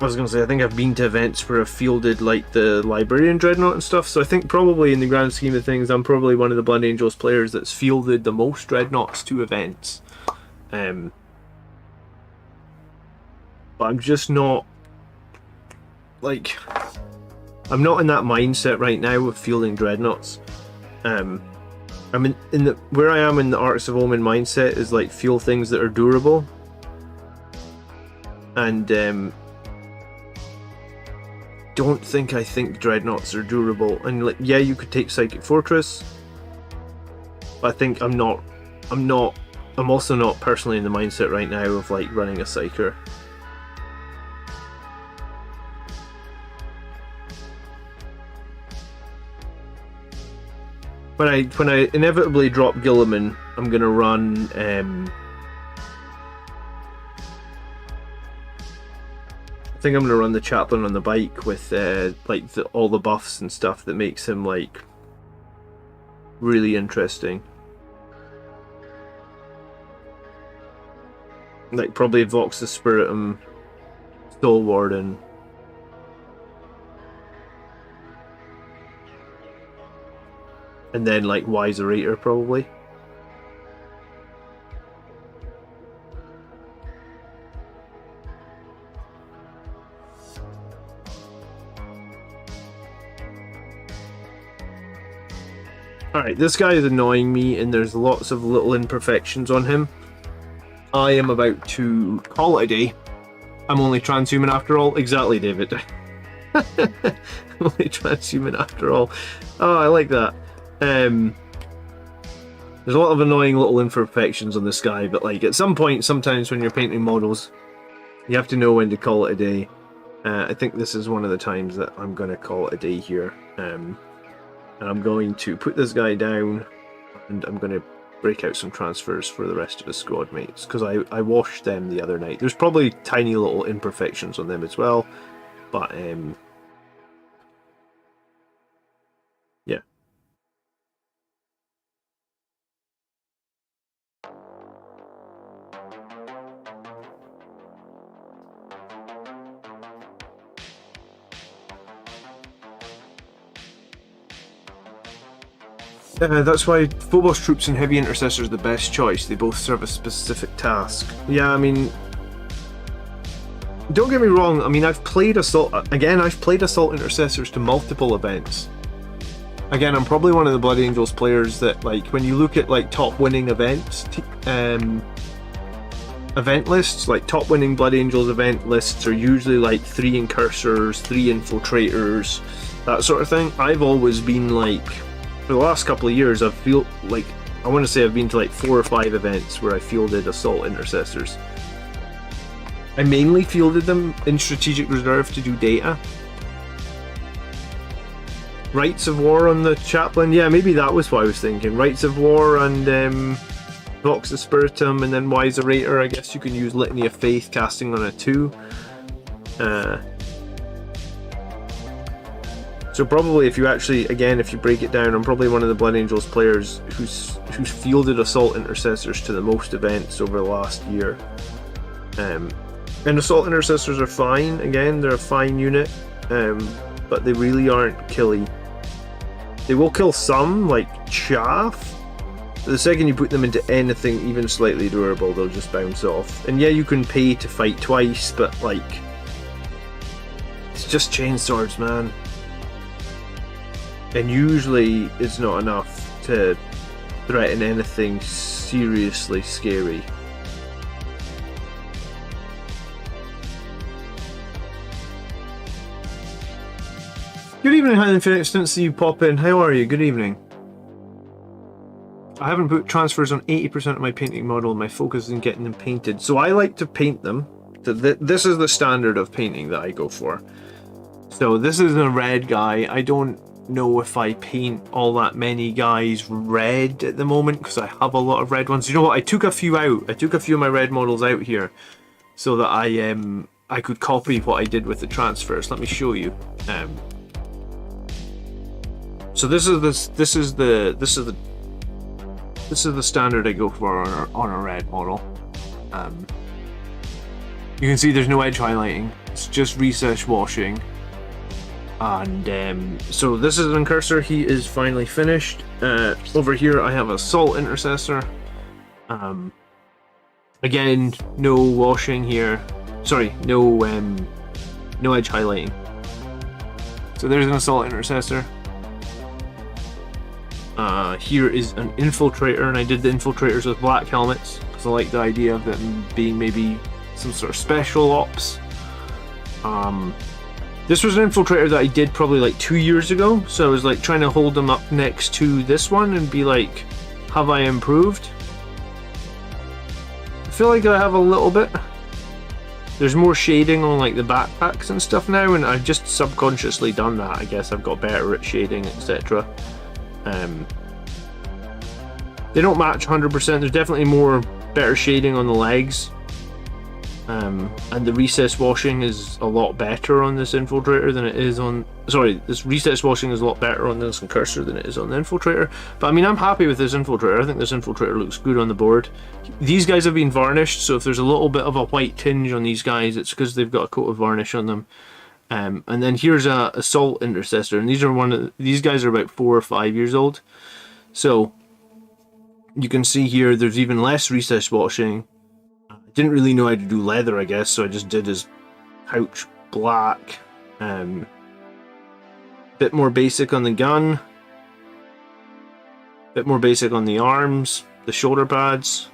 Speaker 1: I was going to say, I think I've been to events where I've fielded like the Librarian Dreadnought and stuff, so I think probably in the grand scheme of things, I'm probably one of the Blood Angels players that's fielded the most Dreadnoughts to events. But I'm just not, like, I'm not in that mindset right now of fielding Dreadnoughts. I'm in the, where I am in the Arts of Omen mindset is like field things that are durable. And, I think Dreadnoughts are durable, and like, yeah, you could take Psychic Fortress, but I think I'm also not personally in the mindset right now of like running a Psyker. When I inevitably drop Guilliman, I'm gonna run I think I'm going to run the Chaplain on the bike with like all the buffs and stuff that makes him like really interesting. Like probably Vox the Spiritum, Soul Warden. And then like Wiserator probably. Alright, this guy is annoying me and there's lots of little imperfections on him. I am about to call it a day. I'm only transhuman after all. Exactly, David. I'm only transhuman after all. Oh, I like that. There's a lot of annoying little imperfections on this guy, but like at some point, sometimes when you're painting models, you have to know when to call it a day. I think this is one of the times that I'm going to call it a day here. And I'm going to put this guy down, and I'm going to break out some transfers for the rest of his squad mates, because I washed them the other night. There's probably tiny little imperfections on them as well, but yeah. That's why Phobos troops and heavy intercessors are the best choice. They both serve a specific task. Yeah, I mean, don't get me wrong. I mean, I've played Assault Intercessors to multiple events. Again, I'm probably one of the Blood Angels players that, like, when you look at like top winning events, event lists, like top winning Blood Angels event lists are usually like 3 Incursors, 3 Infiltrators, that sort of thing. I've always been like, for the last couple of years, I feel like, I want to say I've been to like 4 or 5 events where I fielded Assault Intercessors. I mainly fielded them in Strategic Reserve to do data. Rites of War on the Chaplain, yeah, maybe that was what I was thinking. Rites of War and Vox of Spiritum, and then Wiserator. I guess you can use Litany of Faith casting on a 2. So probably if you actually, again, if you break it down, I'm probably one of the Blood Angels players who's fielded Assault Intercessors to the most events over the last year. And Assault Intercessors are fine, again, they're a fine unit, but they really aren't killy. They will kill some, like chaff, but the second you put them into anything even slightly durable, they'll just bounce off. And yeah, you can pay to fight twice, but like, it's just chainswords, man. And usually it's not enough to threaten anything seriously scary. Good evening, Highland Phoenix. Didn't see you pop in. How are you? Good evening. I haven't put transfers on 80% of my painting model. My focus is in getting them painted. So I like to paint them. This is the standard of painting that I go for. So this is a red guy. I don't know if I paint all that many guys red at the moment because I have a lot of red ones. You know what? I took a few out. I took a few of my red models out here so that I could copy what I did with the transfers. Let me show you. So this is the standard I go for on a red model. You can see there's no edge highlighting. It's just recess washing. And so this is an Incursor. He is finally finished. Over here I have Assault Intercessor. Again, no washing here. Sorry, no edge highlighting. So there's an Assault Intercessor. Here is an Infiltrator, and I did the Infiltrators with black helmets because I like the idea of them being maybe some sort of special ops. This was an Infiltrator that I did probably like 2 years ago, so I was like trying to hold them up next to this one and be like, have I improved? I feel like I have a little bit. There's more shading on like the backpacks and stuff now, and I've just subconsciously done that. I guess I've got better at shading, etc. They don't match 100%. There's definitely more better shading on the legs. And the recess washing is a lot better on this Infiltrator than it is on... Sorry, this recess washing is a lot better on this Incursor than it is on the Infiltrator. But I mean, I'm happy with this Infiltrator. I think this Infiltrator looks good on the board. These guys have been varnished, so if there's a little bit of a white tinge on these guys, it's because they've got a coat of varnish on them. And then here's a Assault Intercessor, and these guys are about 4 or 5 years old. So you can see here there's even less recess washing. Didn't really know how to do leather, I guess, so I just did his pouch black. Bit more basic on the gun. Bit more basic on the arms, the shoulder pads,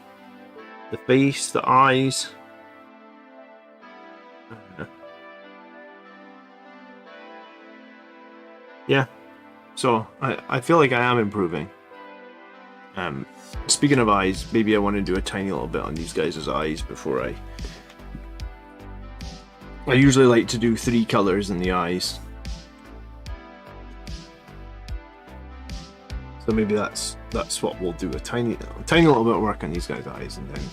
Speaker 1: the face, the eyes. Yeah, so I feel like I am improving. Speaking of eyes, maybe I want to do a tiny little bit on these guys' eyes before I usually like to do 3 colors in the eyes. So maybe that's what we'll do, a tiny little bit of work on these guys' eyes, and then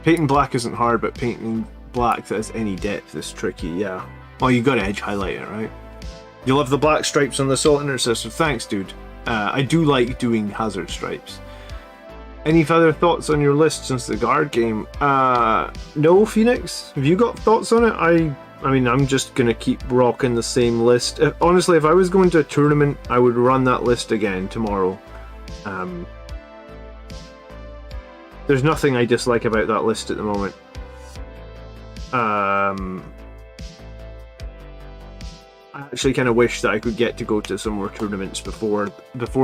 Speaker 1: painting black isn't hard, but painting black that has any depth is tricky. Yeah. Oh, you got to edge highlight it, right? You love the black stripes on the Assault Intercessor. Thanks, dude. I do like doing hazard stripes. Any further thoughts on your list since the guard game? No, Phoenix. Have you got thoughts on it? I mean, I'm just gonna keep rocking the same list. Honestly, if I was going to a tournament, I would run that list again tomorrow. There's nothing I dislike about that list at the moment. I actually kind of wish that I could get to go to some more tournaments before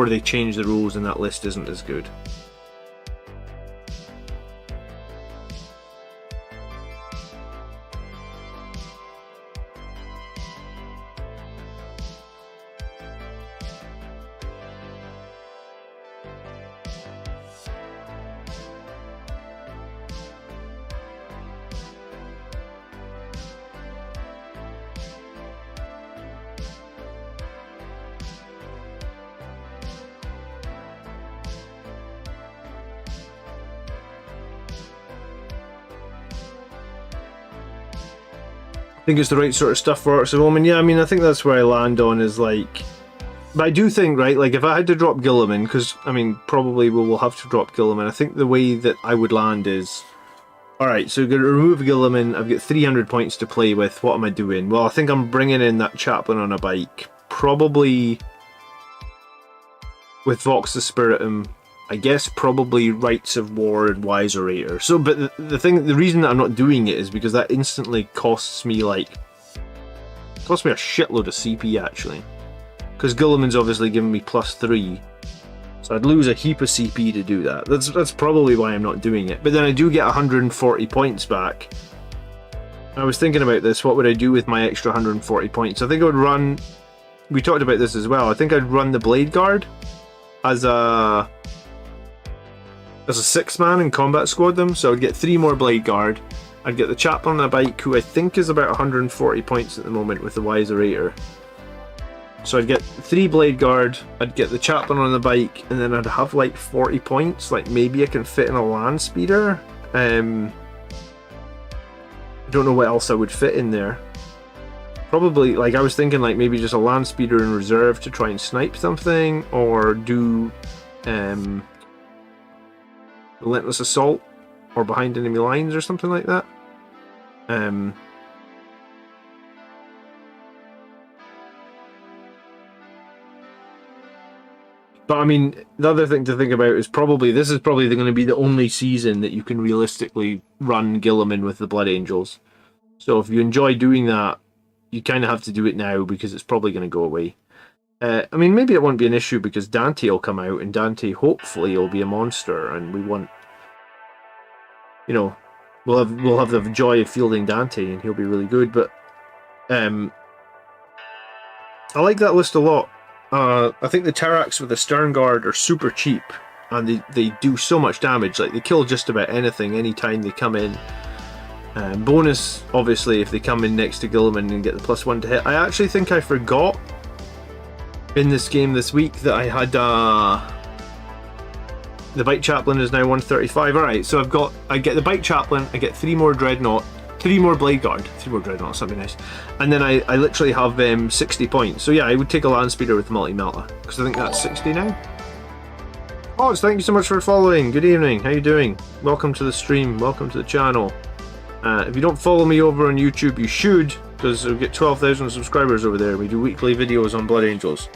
Speaker 1: they change the rules and that list isn't as good. I think it's the right sort of stuff for Orcs of Omen. Yeah, I mean, I think that's where I land on is like... But I do think, right, like if I had to drop Guilliman, because, I mean, probably we will have to drop Guilliman, I think the way that I would land is... Alright, so we're going to remove Guilliman, I've got 300 points to play with, what am I doing? Well, I think I'm bringing in that chaplain on a bike, probably with Vox the Spiritum, I guess probably Rites of War and Wiserator. So, but the reason that I'm not doing it is because that instantly costs me a shitload of CP actually. Because Guilliman's obviously giving me +3. So I'd lose a heap of CP to do that. That's probably why I'm not doing it. But then I do get 140 points back. I was thinking about this, what would I do with my extra 140 points? I think I would run... We talked about this as well. I think I'd run the Blade Guard as a 6-man in combat squad them, so I'd get 3 more Blade Guard. I'd get the Chaplain on a bike, who I think is about 140 points at the moment with the Wiserator. So I'd get 3 Blade Guard, I'd get the Chaplain on the bike, and then I'd have like 40 points. Like maybe I can fit in a Land Speeder. I don't know what else I would fit in there. Probably, like I was thinking like maybe just a Land Speeder in reserve to try and snipe something, or do Relentless Assault or behind enemy lines or something like that. But I mean, the other thing to think about is this is probably going to be the only season that you can realistically run Guilliman with the Blood Angels. So if you enjoy doing that, you kind of have to do it now because it's probably going to go away. I mean, maybe it won't be an issue because Dante will come out, and Dante hopefully will be a monster, and we want, you know, we'll have the joy of fielding Dante, and he'll be really good. But I like that list a lot. I think the Terrax with the Stern Guard are super cheap, and they do so much damage. Like they kill just about anything anytime they come in. Bonus, obviously, if they come in next to Guilliman and get the +1 to hit. I actually think I forgot in this game this week that I had the Bike Chaplain is now 135. Alright, so I get the Bike Chaplain, I get 3 more Dreadnought, 3 more Blade Guard, 3 more Dreadnoughts, that'd be nice. And then I literally have 60 points. So yeah, I would take a Land Speeder with Multi-Melta, because I think that's 60 now. Oh, thank you so much for following. Good evening, how you doing? Welcome to the stream, welcome to the channel. If you don't follow me over on YouTube, you should, because we get 12,000 subscribers over there. We do weekly videos on Blood Angels.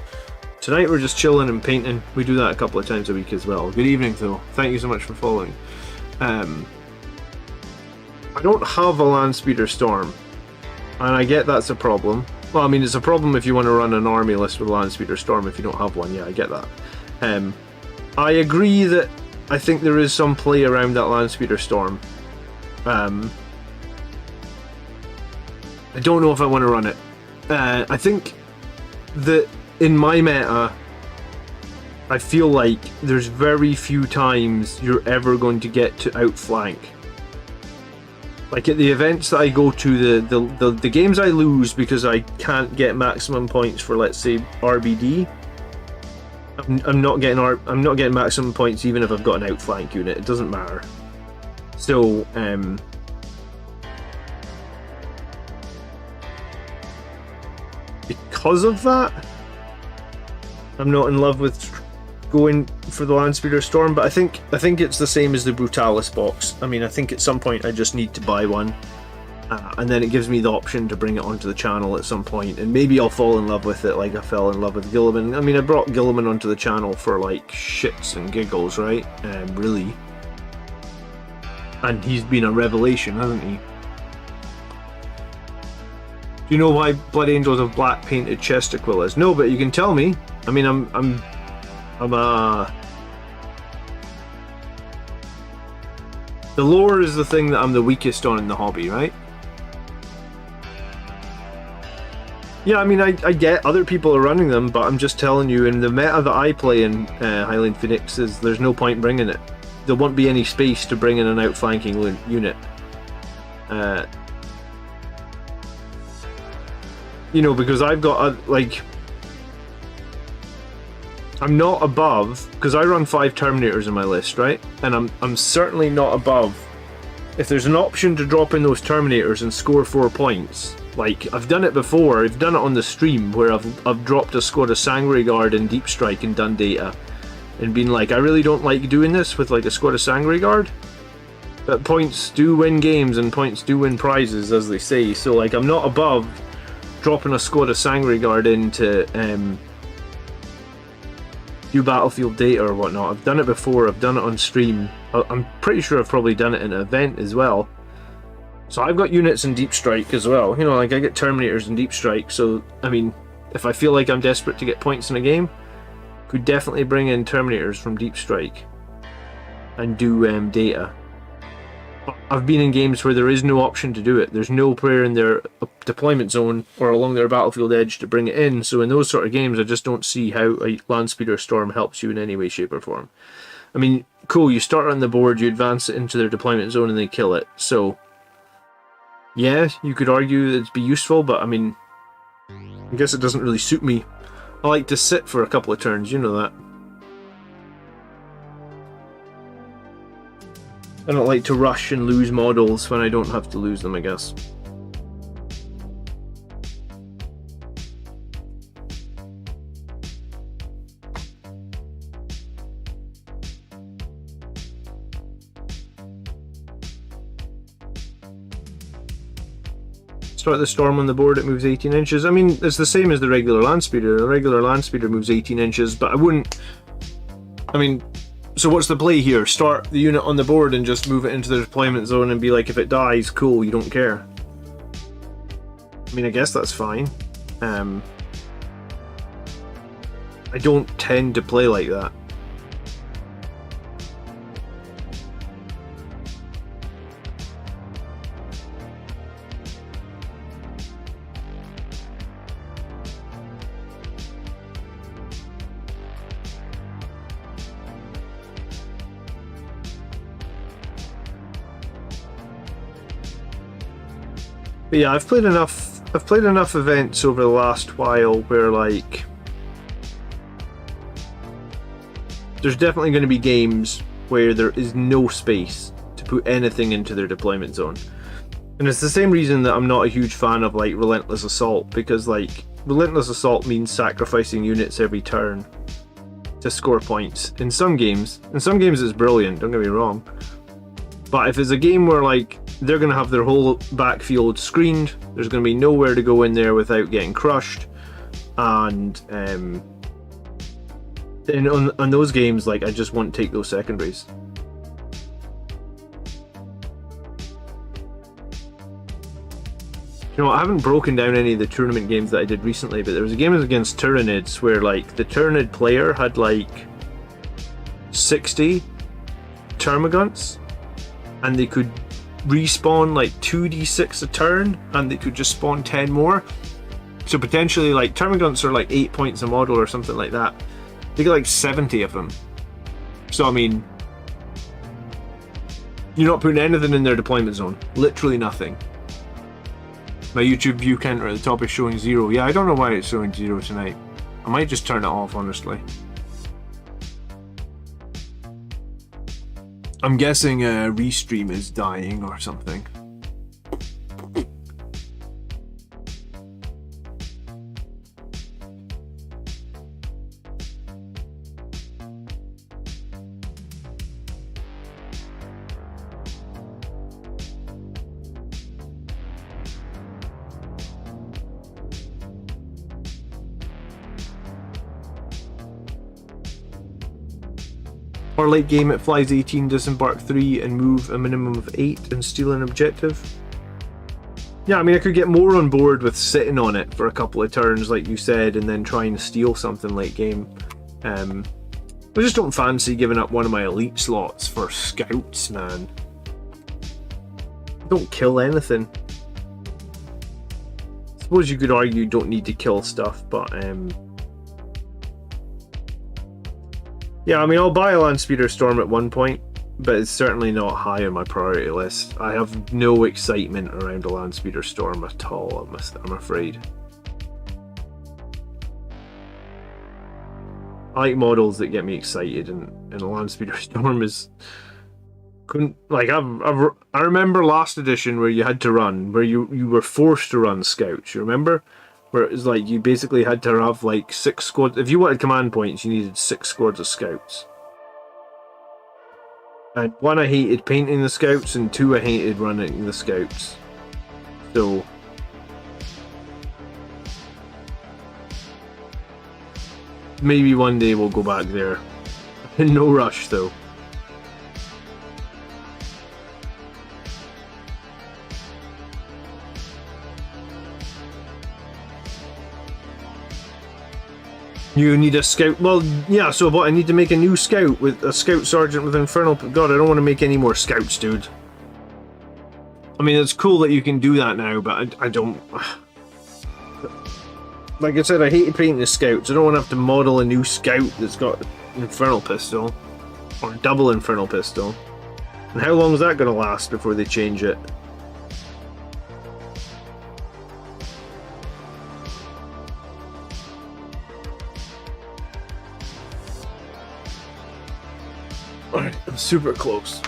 Speaker 1: Tonight we're just chilling and painting. We do that a couple of times a week as well. Good evening though. Thank you so much for following. I don't have a Land Speeder Storm, and I get that's a problem. Well, I mean, it's a problem if you want to run an army list with Landspeeder Storm if you don't have one. Yeah, I get that. I agree that I think there is some play around that Landspeeder Storm. I don't know if I want to run it. I think that in my meta, I feel like there's very few times you're ever going to get to outflank. Like at the events that I go to, the games I lose because I can't get maximum points for, let's say, RBD. I'm not getting maximum points even if I've got an outflank unit. It doesn't matter. So because of that, I'm not in love with going for the Landspeeder Storm, but I think it's the same as the Brutalis box. I mean, I think at some point I just need to buy one, and then it gives me the option to bring it onto the channel at some point, and maybe I'll fall in love with it like I fell in love with Guilliman. I mean, I brought Guilliman onto the channel for like shits and giggles, right? Really. And he's been a revelation, hasn't he? Do you know why Blood Angels have black painted chest Aquillas? No, but you can tell me. I mean, the lore is the thing that I'm the weakest on in the hobby, right? Yeah, I mean, I get other people are running them, but I'm just telling you, in the meta that I play in Highland Phoenix, there's no point bringing it. There won't be any space to bring in an outflanking unit. You know, because I've got I'm not above, because I run 5 Terminators in my list, right? And I'm certainly not above. If there's an option to drop in those Terminators and score 4 points, like I've done it before, I've done it on the stream where I've dropped a squad of Sangre Guard in Deep Strike and done data, and been like, I really don't like doing this with like a squad of Sangre Guard, but points do win games and points do win prizes, as they say. So like, I'm not above dropping a squad of Sangre Guard into do battlefield data or whatnot. I've done it before, I've done it on stream. I'm pretty sure I've probably done it in an event as well. So I've got units in Deep Strike as well. You know, like I get Terminators in Deep Strike, so I mean, if I feel like I'm desperate to get points in a game, could definitely bring in Terminators from Deep Strike and do data. I've been in games where there is no option to do it. There's no player in their deployment zone or along their battlefield edge to bring it in. So in those sort of games, I just don't see how a Landspeeder Storm helps you in any way, shape or form. I mean, cool, you start on the board, you advance it into their deployment zone and they kill it. So yeah, you could argue that it'd be useful, but I mean, I guess it doesn't really suit me. I like to sit for a couple of turns, you know that. I don't like to rush and lose models when I don't have to lose them, I guess. Start the Storm on the board, it moves 18 inches. I mean, it's the same as the regular Landspeeder. The regular Landspeeder moves 18 inches, but I wouldn't... I mean... So what's the play here? Start the unit on the board and just move it into the deployment zone and be like, if it dies, cool, you don't care. I mean, I guess that's fine. I don't tend to play like that. But yeah, I've played enough events over the last while where like there's definitely going to be games where there is no space to put anything into their deployment zone. And it's the same reason that I'm not a huge fan of like Relentless Assault, because like Relentless Assault means sacrificing units every turn to score points. In some games it's brilliant, don't get me wrong. But if it's a game where like they're going to have their whole backfield screened, there's going to be nowhere to go in there without getting crushed, and then on those games, like I just won't take those secondaries. You know, I haven't broken down any of the tournament games that I did recently, but there was a game against Tyranids where, like, the Tyranid player had, like, 60 Termagants, and they could respawn, like, 2d6 a turn, and they could just spawn 10 more. So potentially, like, Termagants are, like, 8 points a model or something like that. They get, like, 70 of them. So, I mean, you're not putting anything in their deployment zone. Literally nothing. My YouTube view counter at the top is showing 0. Yeah, I don't know why it's showing 0 tonight. I might just turn it off, honestly. I'm guessing Restream is dying or something. Or late game, it flies 18, disembark 3, and move a minimum of 8 and steal an objective. Yeah, I mean, I could get more on board with sitting on it for a couple of turns, like you said, and then trying to steal something late game. I just don't fancy giving up one of my elite slots for scouts, man. Don't kill anything. I suppose you could argue you don't need to kill stuff, but yeah, I mean, I'll buy a Landspeeder Storm at one point, but it's certainly not high on my priority list. I have no excitement around a Landspeeder Storm at all, I'm afraid. I like models that get me excited, and a Landspeeder Storm is... Like, I remember last edition where you had to run, where you were forced to run scouts, you remember? Where it was like you basically had to have like 6 squads. If you wanted command points, you needed 6 squads of scouts. And 1, I hated painting the scouts, and 2, I hated running the scouts. So maybe one day we'll go back there. No rush though. You need a scout. Well, yeah, so what? I need to make a new scout with a scout sergeant with infernal. God, I don't want to make any more scouts, dude. I mean, it's cool that you can do that now, but I don't. Like I said, I hated painting the scouts. I don't want to have to model a new scout that's got infernal pistol or double infernal pistol. And how long is that going to last before they change it? Alright, I'm super close.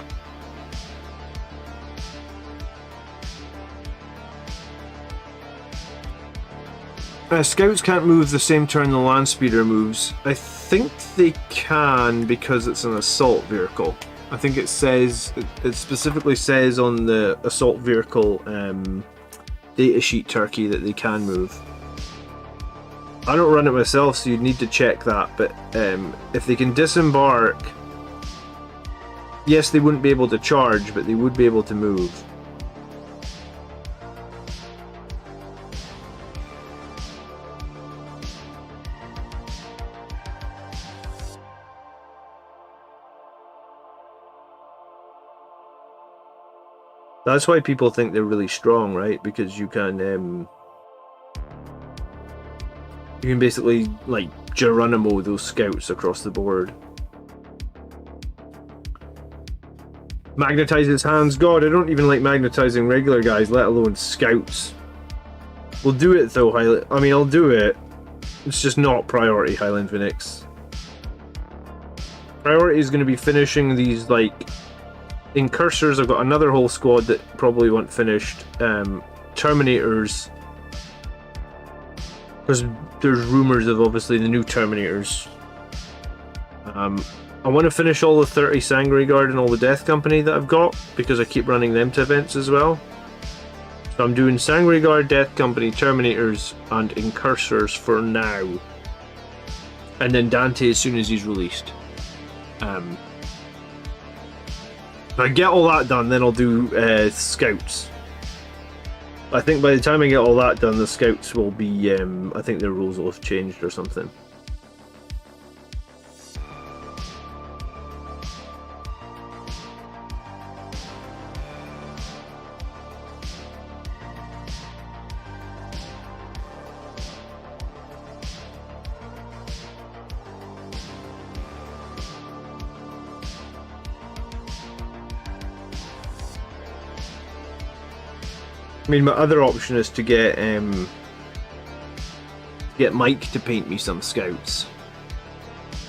Speaker 1: Scouts can't move the same turn the Landspeeder moves. I think they can because it's an assault vehicle. I think it says, it specifically says on the assault vehicle datasheet turkey that they can move. I don't run it myself, so you'd need to check that, but if they can disembark, yes, they wouldn't be able to charge, but they would be able to move. That's why people think they're really strong, right? Because you can basically, like, Geronimo those scouts across the board. Magnetize his hands. God, I don't even like magnetizing regular guys, let alone scouts. We'll do it though, I mean, I'll do it. It's just not priority, Highland Phoenix. Priority is going to be finishing these, like, Incursors. I've got another whole squad that probably want finished. Terminators. Because there's rumours of, obviously, the new Terminators. I want to finish all the 30 Sangre Guard and all the Death Company that I've got, because I keep running them to events as well. So I'm doing Sangre Guard, Death Company, Terminators, and Incursors for now. And then Dante as soon as he's released. If I get all that done, then I'll do Scouts. I think by the time I get all that done, the scouts will be, I think their rules will have changed or something. I mean, my other option is to get Mike to paint me some scouts.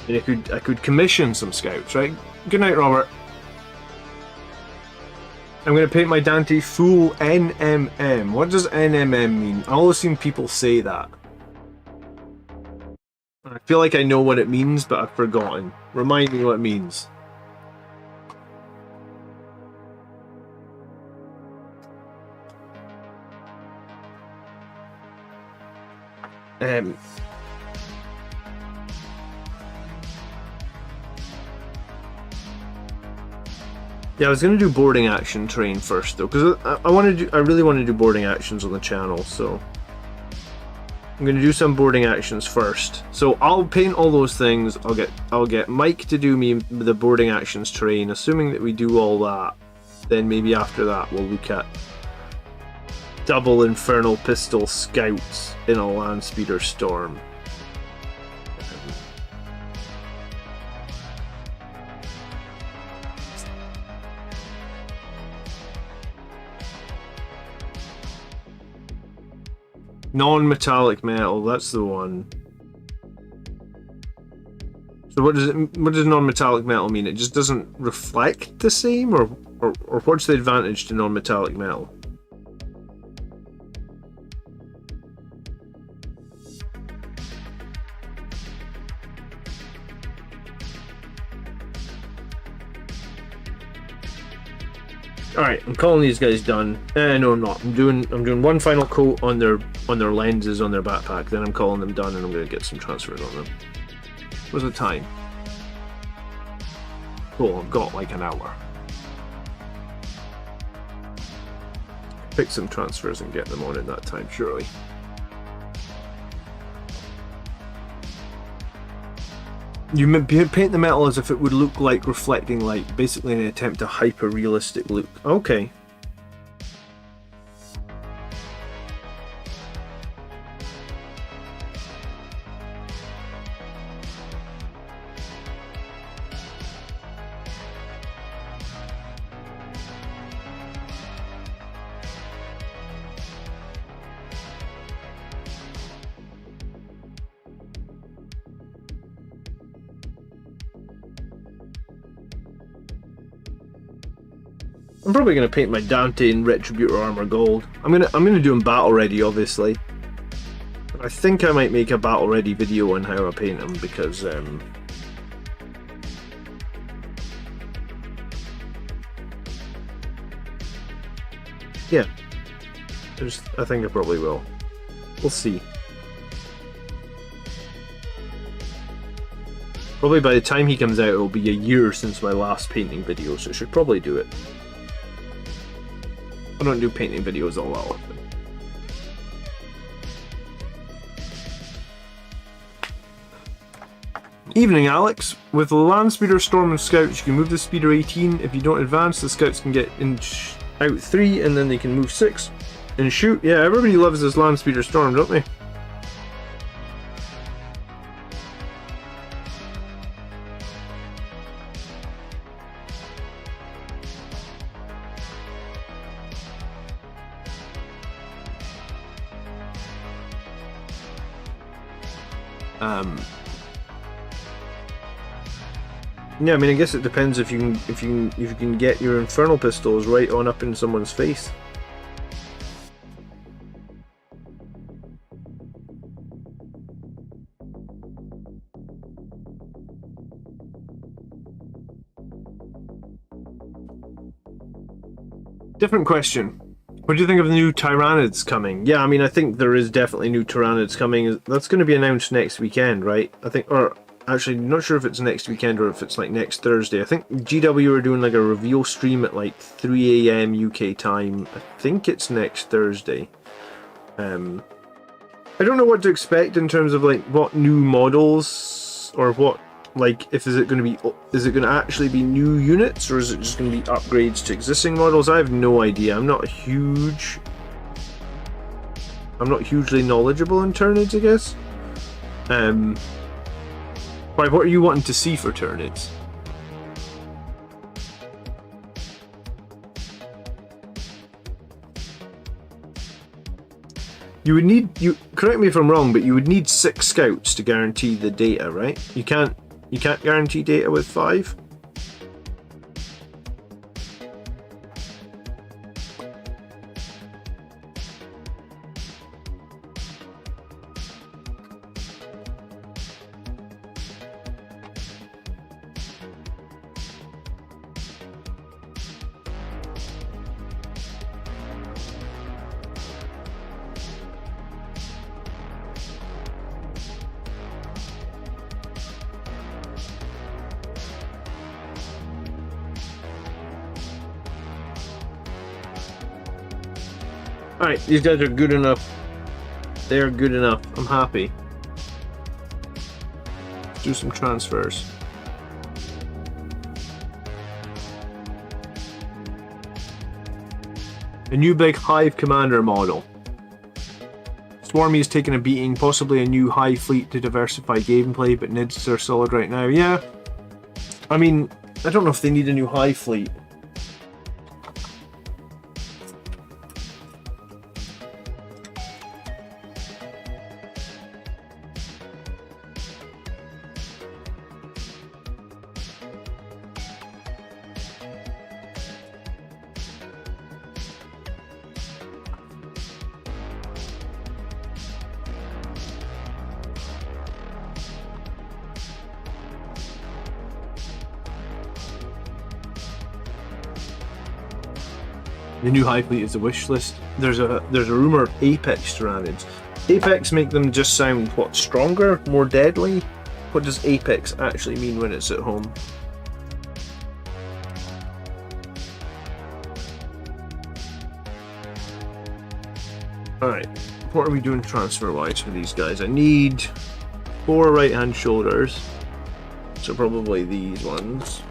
Speaker 1: And I could commission some scouts, right? Good night, Robert. I'm gonna paint my Dante full NMM. What does NMM mean? I always seen people say that. I feel like I know what it means, but I've forgotten. Remind me what it means. Yeah, I was gonna do boarding action train first though, because I really want to do boarding actions on the channel, so I'm gonna do some boarding actions first. So I'll paint all those things. I'll get Mike to do me the boarding actions train. Assuming that we do all that, then maybe after that we'll look at double infernal pistol scouts in a land speeder storm. Non-metallic metal, that's the one. So what does non-metallic metal mean? It just doesn't reflect the same, or what's the advantage to non-metallic metal? Alright, I'm calling these guys done. No, I'm not. I'm doing one final coat on their lenses on their backpack, then I'm calling them done and I'm gonna get some transfers on them. What's the time? Cool, I've got like an hour. Pick some transfers and get them on in that time, surely. You paint the metal as if it would look like reflecting light, basically in an attempt to hyper-realistic look. Okay. I'm probably gonna paint my Dante in Retributor armor gold. I'm gonna do him battle ready, obviously. I think I might make a battle ready video on how I paint him because yeah, I think I probably will. We'll see. Probably by the time he comes out, it'll be a year since my last painting video, so I should probably do it. I don't do painting videos all that often. Evening, Alex. With the land speeder, storm, and scouts, you can move the speeder 18. If you don't advance, the scouts can get out 3, and then they can move 6 and shoot. Yeah, everybody loves this land speeder storm, don't they? Yeah, I mean, I guess it depends if you can get your infernal pistols right on up in someone's face. Different question. What do you think of the new Tyranids coming? Yeah, I mean, I think there is definitely new Tyranids coming. That's going to be announced next weekend, right? I think, or Actually, not sure if it's next weekend or if it's like next Thursday. I think GW are doing like a reveal stream at like 3 AM UK time. I think it's next Thursday. I don't know what to expect in terms of like what new models or what, like, if is it going to actually be new units, or is it just going to be upgrades to existing models? I have no idea. I'm not hugely knowledgeable in Tyranids, I guess. Right, what are you wanting to see for Tyranids? You would need, correct me if I'm wrong, but you would need 6 scouts to guarantee the data, right? You can't guarantee data with 5? Alright, these guys are good enough. They are good enough. I'm happy. Let's do some transfers. A new big Hive Commander model. Swarmy is taking a beating, possibly a new Hive fleet to diversify gameplay, but Nids are solid right now. Yeah. I mean, I don't know if they need a new Hive fleet. The new High Fleet is a wish list. There's a rumor of Apex Tyranids. Apex make them just sound, what, stronger? More deadly? What does Apex actually mean when it's at home? Alright, what are we doing transfer-wise for these guys? I need 4 right-hand shoulders. So probably these ones.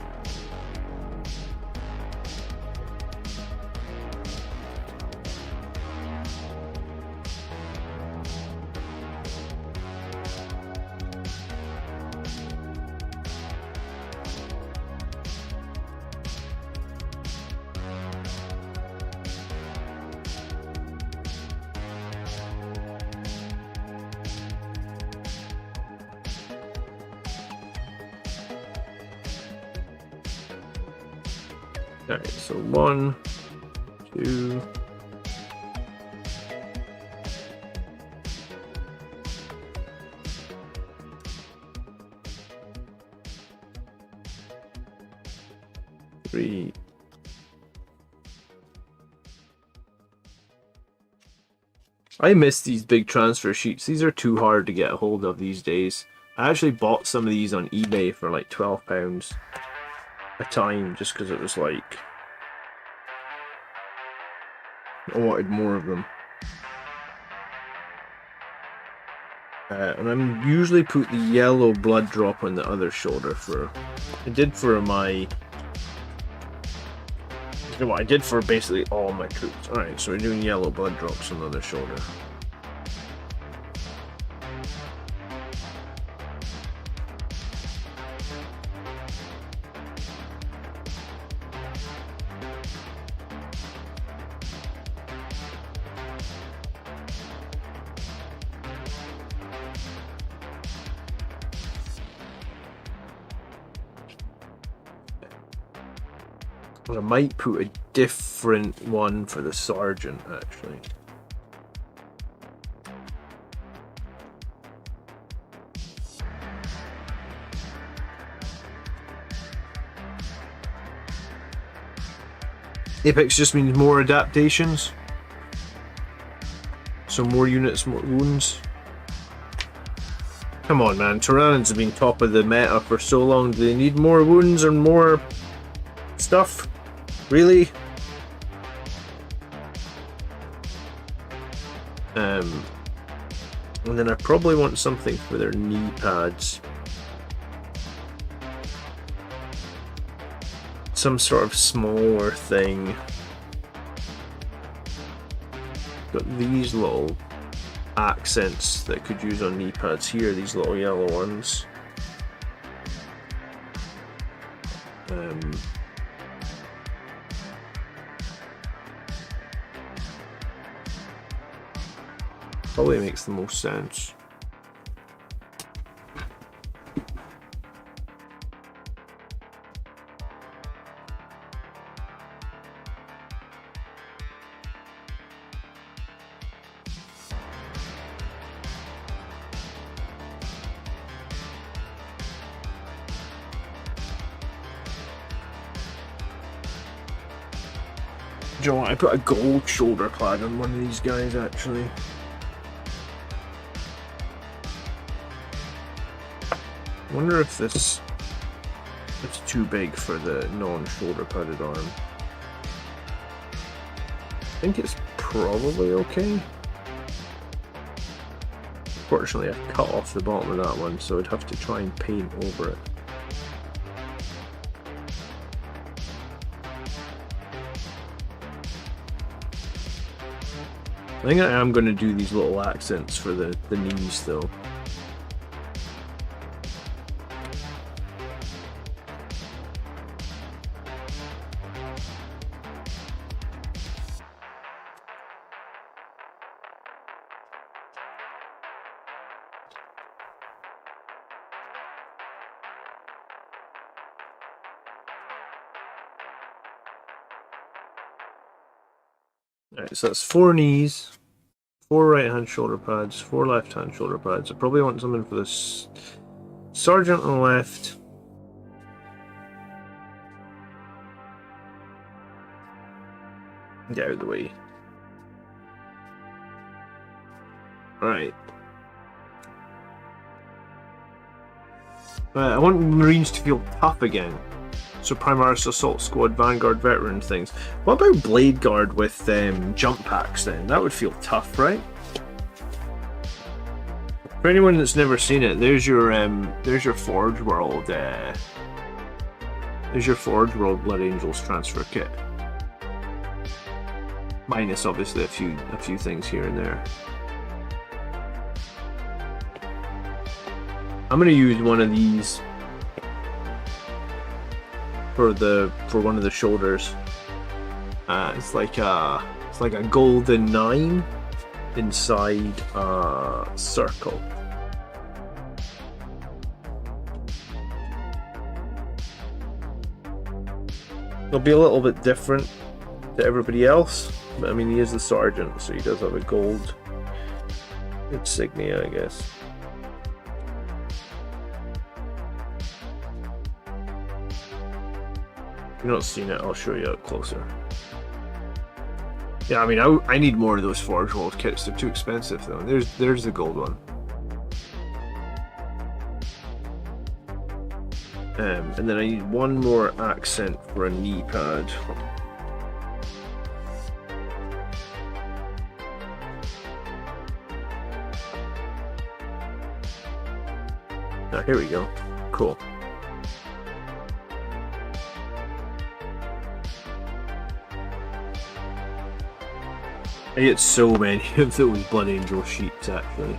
Speaker 1: Alright, so 1, 2, 3. I miss these big transfer sheets. These are too hard to get a hold of these days. I actually bought some of these on eBay for like £12 a time, just because it was like I wanted more of them. And I'm usually put the yellow blood drop on the other shoulder for. I did for my. You know what I did for basically all my troops. Alright, so we're doing yellow blood drops on the other shoulder. I might put a different one for the sergeant, actually. Apex just means more adaptations. So more units, more wounds. Come on, man. Tyranids have been top of the meta for so long. Do they need more wounds and more stuff? Really? And then I probably want something for their knee pads. Some sort of smaller thing. Got these little accents that I could use on knee pads here, these little yellow ones. Probably makes the most sense. Do you know what? I put a gold shoulder pad on one of these guys actually. I wonder if it's too big for the non-shoulder padded arm. I think it's probably okay. Fortunately, I've cut off the bottom of that one, so I'd have to try and paint over it. I think I am going to do these little accents for the knees though. Alright, so that's 4 knees, 4 right hand shoulder pads, 4 left hand shoulder pads. I probably want something for this sergeant on the left. Get out of the way. Alright. I want Marines to feel tough again. So Primaris Assault Squad, Vanguard Veteran things. What about Blade Guard with jump packs then? That would feel tough, right? For anyone that's never seen it, there's your Forge World. There's your Forge World Blood Angels transfer kit. Minus obviously a few things here and there. I'm gonna use one of these for one of the shoulders. It's like a golden 9 inside a circle. It'll be a little bit different to everybody else, but I mean he is the sergeant, so he does have a gold insignia, I guess. If you've not seen it, I'll show you up closer. Yeah, I mean, I need more of those Forge World kits. They're too expensive, though. There's the gold one. And then I need one more accent for a knee pad. Now, here we go. Cool. I get so many of those Blood Angel sheets, actually.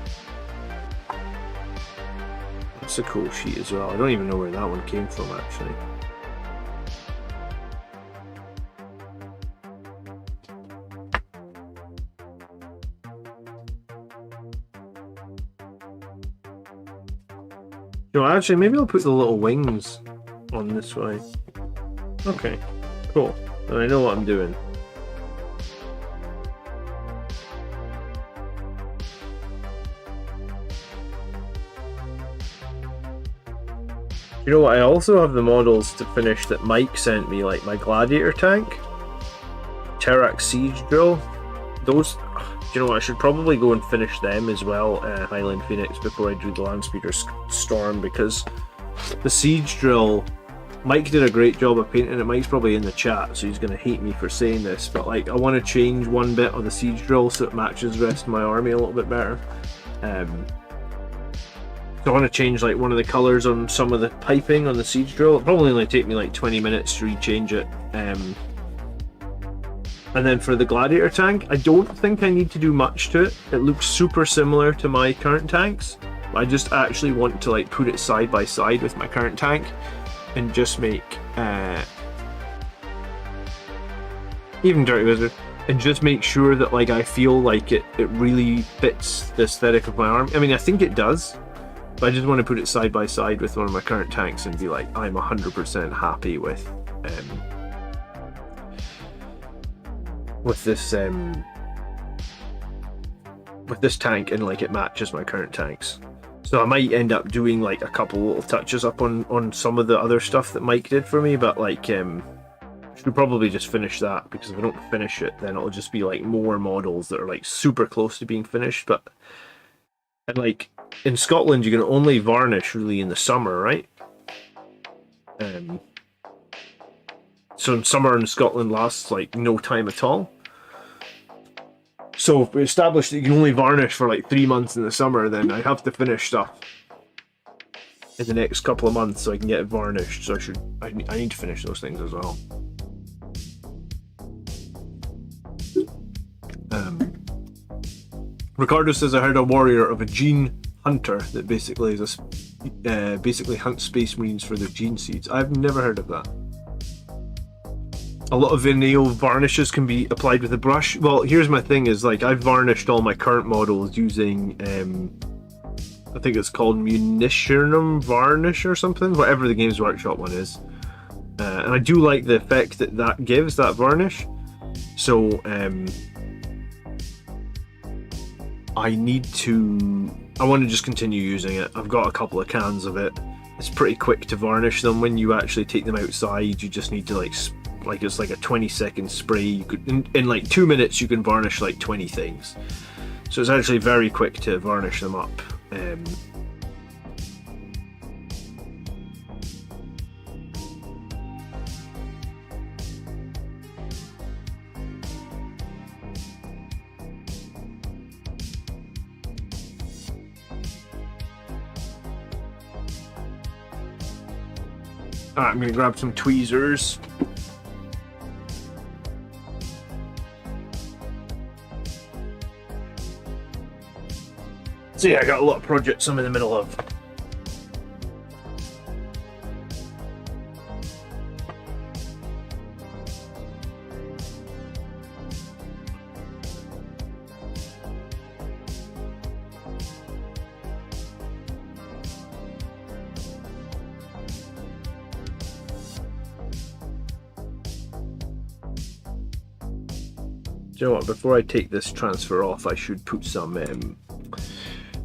Speaker 1: That's a cool sheet as well. I don't even know where that one came from, actually. You know, actually, maybe I'll put the little wings on this way. Okay, cool. And I know what I'm doing. You know what, I also have the models to finish that Mike sent me, like my Gladiator tank, Terrax Siege Drill. Those, you know what, I should probably go and finish them as well, Highland Phoenix, before I do the Landspeeder Storm, because the Siege Drill, Mike did a great job of painting it. Mike's probably in the chat, so he's going to hate me for saying this, but like, I want to change one bit on the Siege Drill so it matches the rest of my army a little bit better. So I want to change like one of the colours on some of the piping on the Siege Drill. It'll probably only take me like 20 minutes to rechange it. And then for the Gladiator tank, I don't think I need to do much to it. It looks super similar to my current tanks. I just actually want to like put it side by side with my current tank and just make even Dirty Wizard, and just make sure that like I feel like it really fits the aesthetic of my army. I mean, I think it does, but I just want to put it side by side with one of my current tanks and be like, I'm 100% happy with this tank, and like it matches my current tanks. So I might end up doing like a couple little touches up on some of the other stuff that Mike did for me, but like I should probably just finish that, because if I don't finish it, then it'll just be like more models that are like super close to being finished. And like in Scotland, you can only varnish really in the summer, right? So in summer in Scotland lasts like no time at all. So if we establish that you can only varnish for like 3 months in the summer, then I have to finish stuff in the next couple of months so I can get it varnished. So I need to finish those things as well. Ricardo says, I heard a warrior of a gene hunter that basically is basically hunts space marines for their gene seeds. I've never heard of that. A lot of Vineo varnishes can be applied with a brush. Well, here's my thing is like I've varnished all my current models using I think it's called Munitionum Varnish or something, whatever the Games Workshop one is. And I do like the effect that gives, that varnish. So I want to just continue using it. I've got a couple of cans of it. It's pretty quick to varnish them. When you actually take them outside, you just need to like it's like a 20-second spray. You could in like 2 minutes you can varnish like 20 things. So it's actually very quick to varnish them up. Alright, I'm gonna grab some tweezers. So yeah, I got a lot of projects I'm in the middle of. Do you know what, before I take this transfer off, I should put some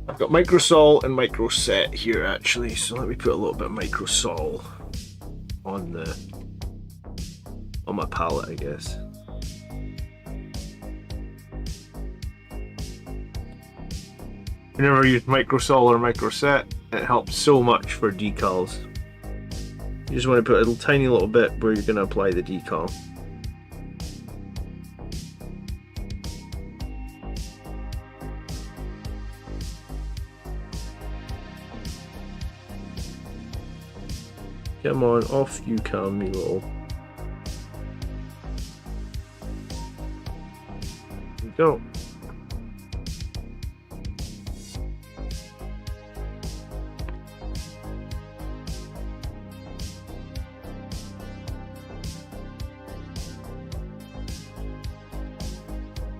Speaker 1: I've got microsol and microset here actually, so let me put a little bit of microsol on my palette, I guess. Whenever I use microsol or microset, it helps so much for decals. You just want to put a tiny little bit where you're going to apply the decal. Come on, off you come, you little. There you go.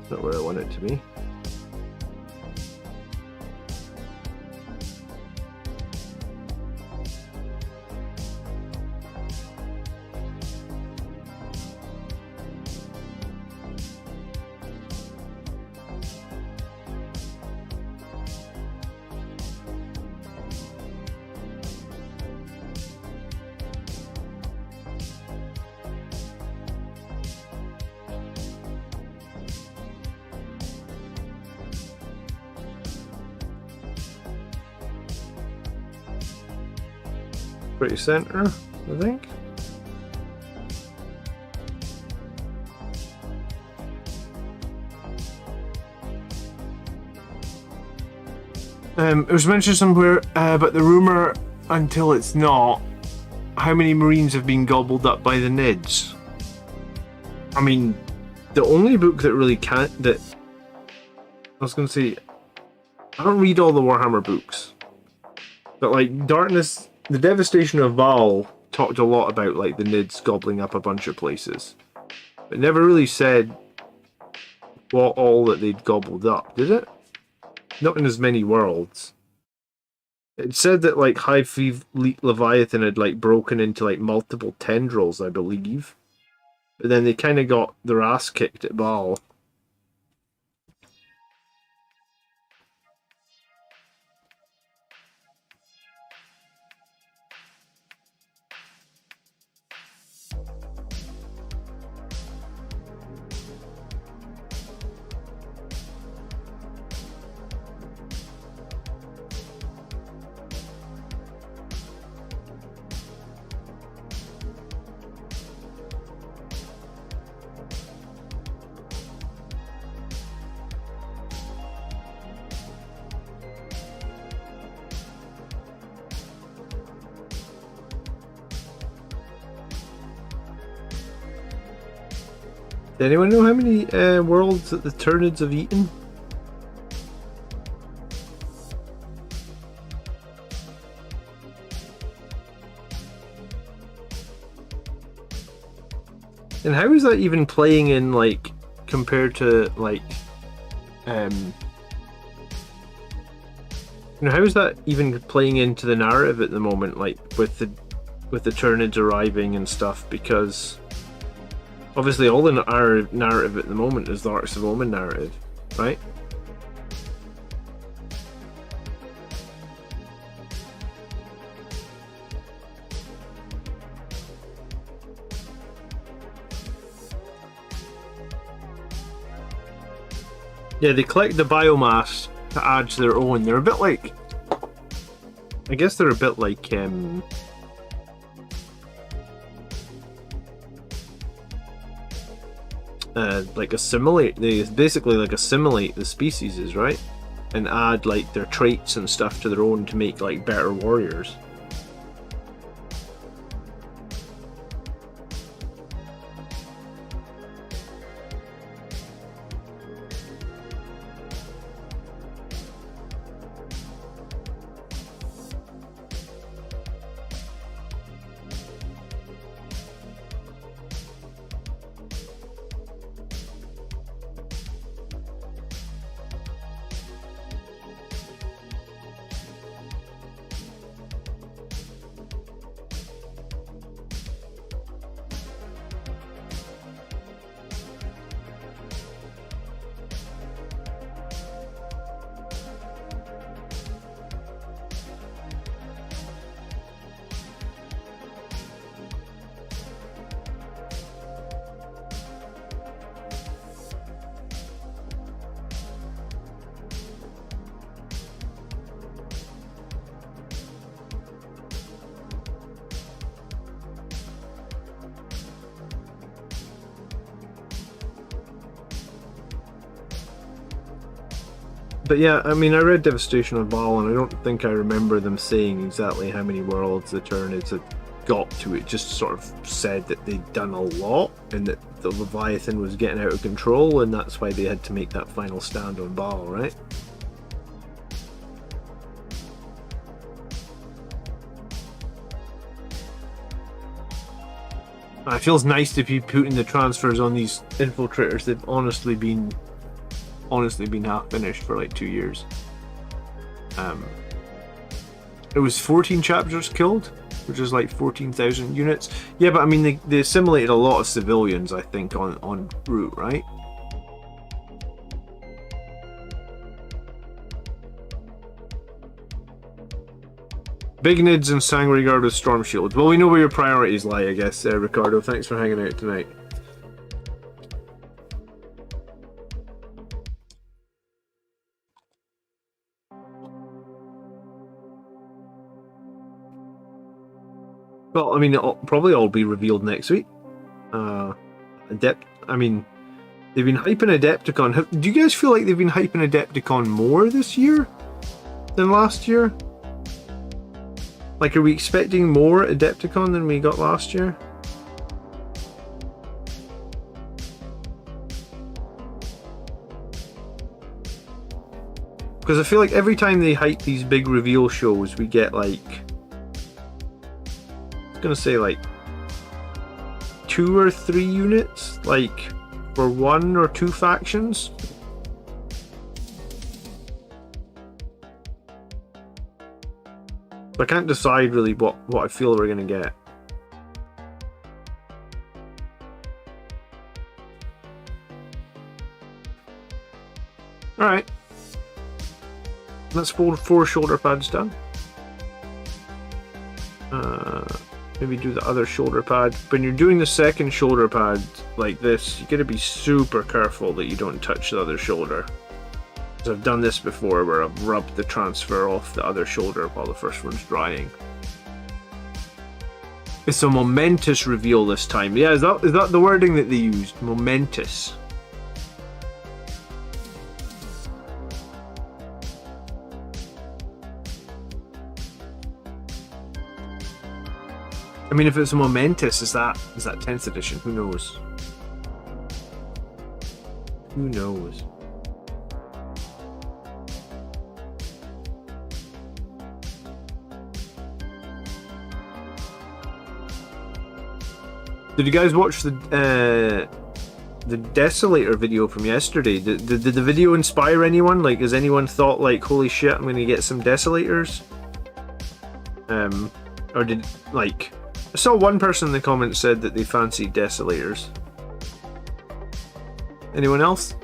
Speaker 1: Not where I want it to be. Pretty center, I think. It was mentioned somewhere about the rumour, until it's not, how many Marines have been gobbled up by the Nids? I mean, the only book that really can't, that, I was going to say, I don't read all the Warhammer books, but like Darkness, the Devastation of Baal talked a lot about like the Nids gobbling up a bunch of places, but never really said what all that they'd gobbled up, did it? Not in as many worlds. It said that like High Fleet Leviathan had like broken into like multiple tendrils, I believe. But then they kind of got their ass kicked at Baal. Does anyone know how many worlds that the Tyranids have eaten? And how is that even playing in, like, compared to, like, you know, how is that even playing into the narrative at the moment, like, with the Tyranids arriving and stuff? Because obviously all the narrative at the moment is the Arcs of Omen narrative, right? Yeah, they collect the biomass to add to their own. They're a bit like, I guess they're a bit like assimilate. They basically like assimilate the species, right? And add like their traits and stuff to their own to make like better warriors. But yeah, I mean, I read Devastation of Baal, and I don't think I remember them saying exactly how many worlds the Tyranids had got to. It just sort of said that they'd done a lot, and that the Leviathan was getting out of control, and that's why they had to make that final stand on Baal, right? It feels nice to be putting the transfers on these infiltrators. They've honestly been half finished for like 2 years. It was 14 chapters killed, which is like 14,000 units. Yeah, but I mean they assimilated a lot of civilians, I think, on route, right? Big Nids and Sangre Guard with Storm Shield. Well, we know where your priorities lie, I guess, Ricardo. Thanks for hanging out tonight. Well, I mean, it'll probably all be revealed next week. I mean, they've been hyping Adepticon. Do you guys feel like they've been hyping Adepticon more this year than last year? Like, are we expecting more Adepticon than we got last year? Because I feel like every time they hype these big reveal shows, we get like, I was gonna say like 2 or 3 units, like for 1 or 2 factions. I can't decide really what I feel we're gonna get. Alright. Let's fold 4 shoulder pads down. Maybe do the other shoulder pad. When you're doing the second shoulder pad like this, you gotta be super careful that you don't touch the other shoulder. Because I've done this before where I've rubbed the transfer off the other shoulder while the first one's drying. It's a momentous reveal this time. Yeah, is that the wording that they used? Momentous. I mean, if it's momentous, is that 10th edition? Who knows? Who knows? Did you guys watch the Desolator video from yesterday? Did the video inspire anyone? Like, has anyone thought like, holy shit, I'm gonna get some Desolators? Or did, like, I saw one person in the comments said that they fancied Desolators. Anyone else?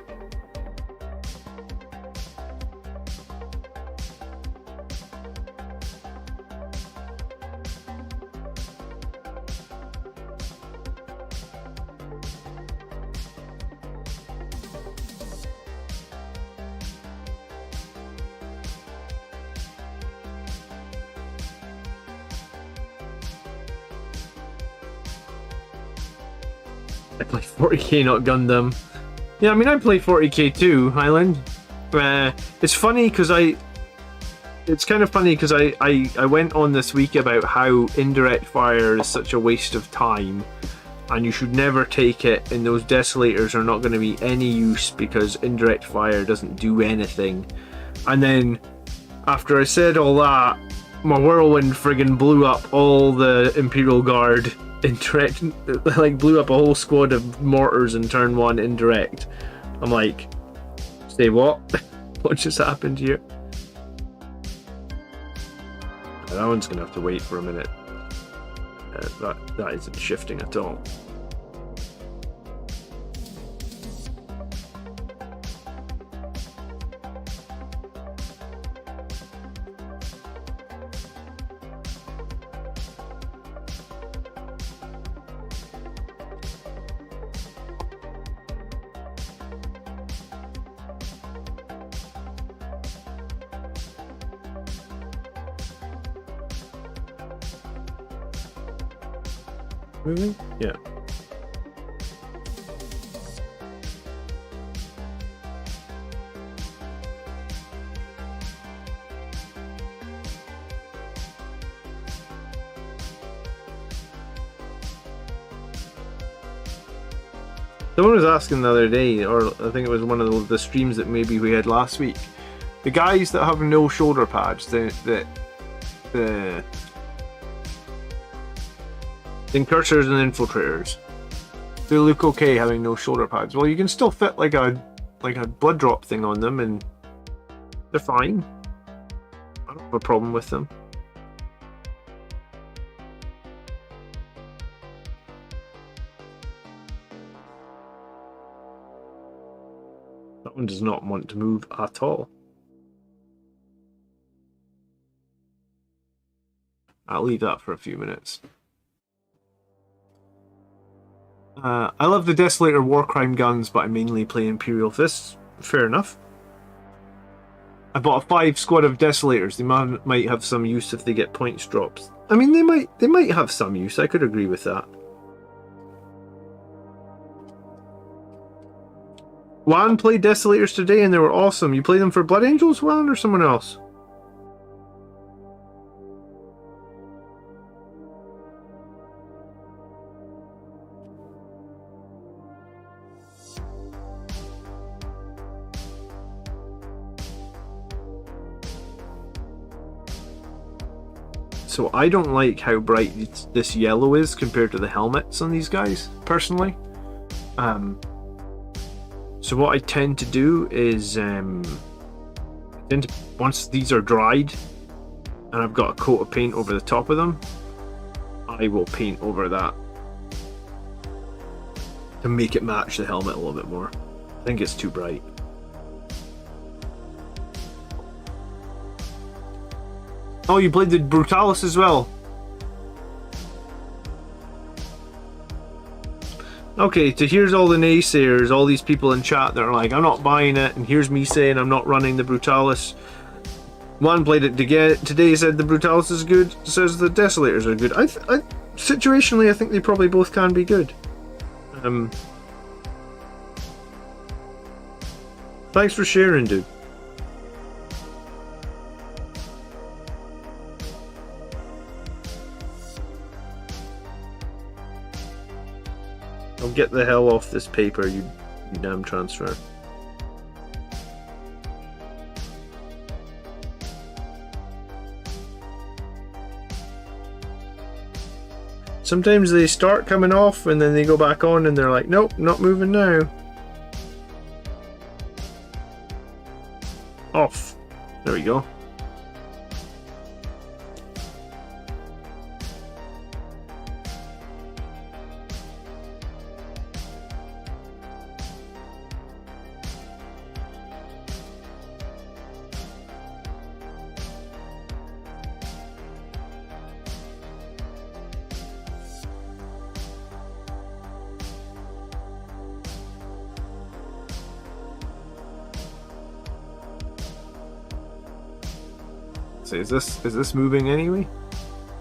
Speaker 1: I play 40k, not Gundam. Yeah, I mean, I play 40k too, Highland. It's funny because it's kind of funny because I went on this week about how indirect fire is such a waste of time and you should never take it, and those Desolators are not going to be any use because indirect fire doesn't do anything. And then after I said all that, my whirlwind friggin' blew up all the Imperial Guard indirect, like blew up a whole squad of mortars in turn 1 indirect. I'm like, say what? What just happened here? That one's gonna have to wait for a minute. That isn't shifting at all. Moving? Yeah. Someone was asking the other day, or I think it was one of the streams that maybe we had last week, the guys that have no shoulder pads, the Incursors and Infiltrators, they look okay having no shoulder pads. Well, you can still fit like a blood drop thing on them and they're fine. I don't have a problem with them. That one does not want to move at all. I'll leave that for a few minutes. I love the Desolator Warcrime guns, but I mainly play Imperial Fists. Fair enough. I bought a 5 squad of Desolators. They might have some use if they get points drops. I mean, they might have some use. I could agree with that. Juan played Desolators today and they were awesome. You play them for Blood Angels, Juan, or someone else? So I don't like how bright this yellow is compared to the helmets on these guys, personally. So what I tend to do is, once these are dried and I've got a coat of paint over the top of them, I will paint over that to make it match the helmet a little bit more. I think it's too bright. Oh, you played the Brutalis as well? Okay, so here's all the naysayers, all these people in chat that are like, I'm not buying it, and here's me saying I'm not running the Brutalis. One played it today, said the Brutalis is good, says the Desolators are good. Situationally, I think they probably both can be good. Thanks for sharing, dude. I'll get the hell off this paper, you damn transfer. Sometimes they start coming off and then they go back on and they're like, nope, not moving now. Off. There we go. So is this moving anyway?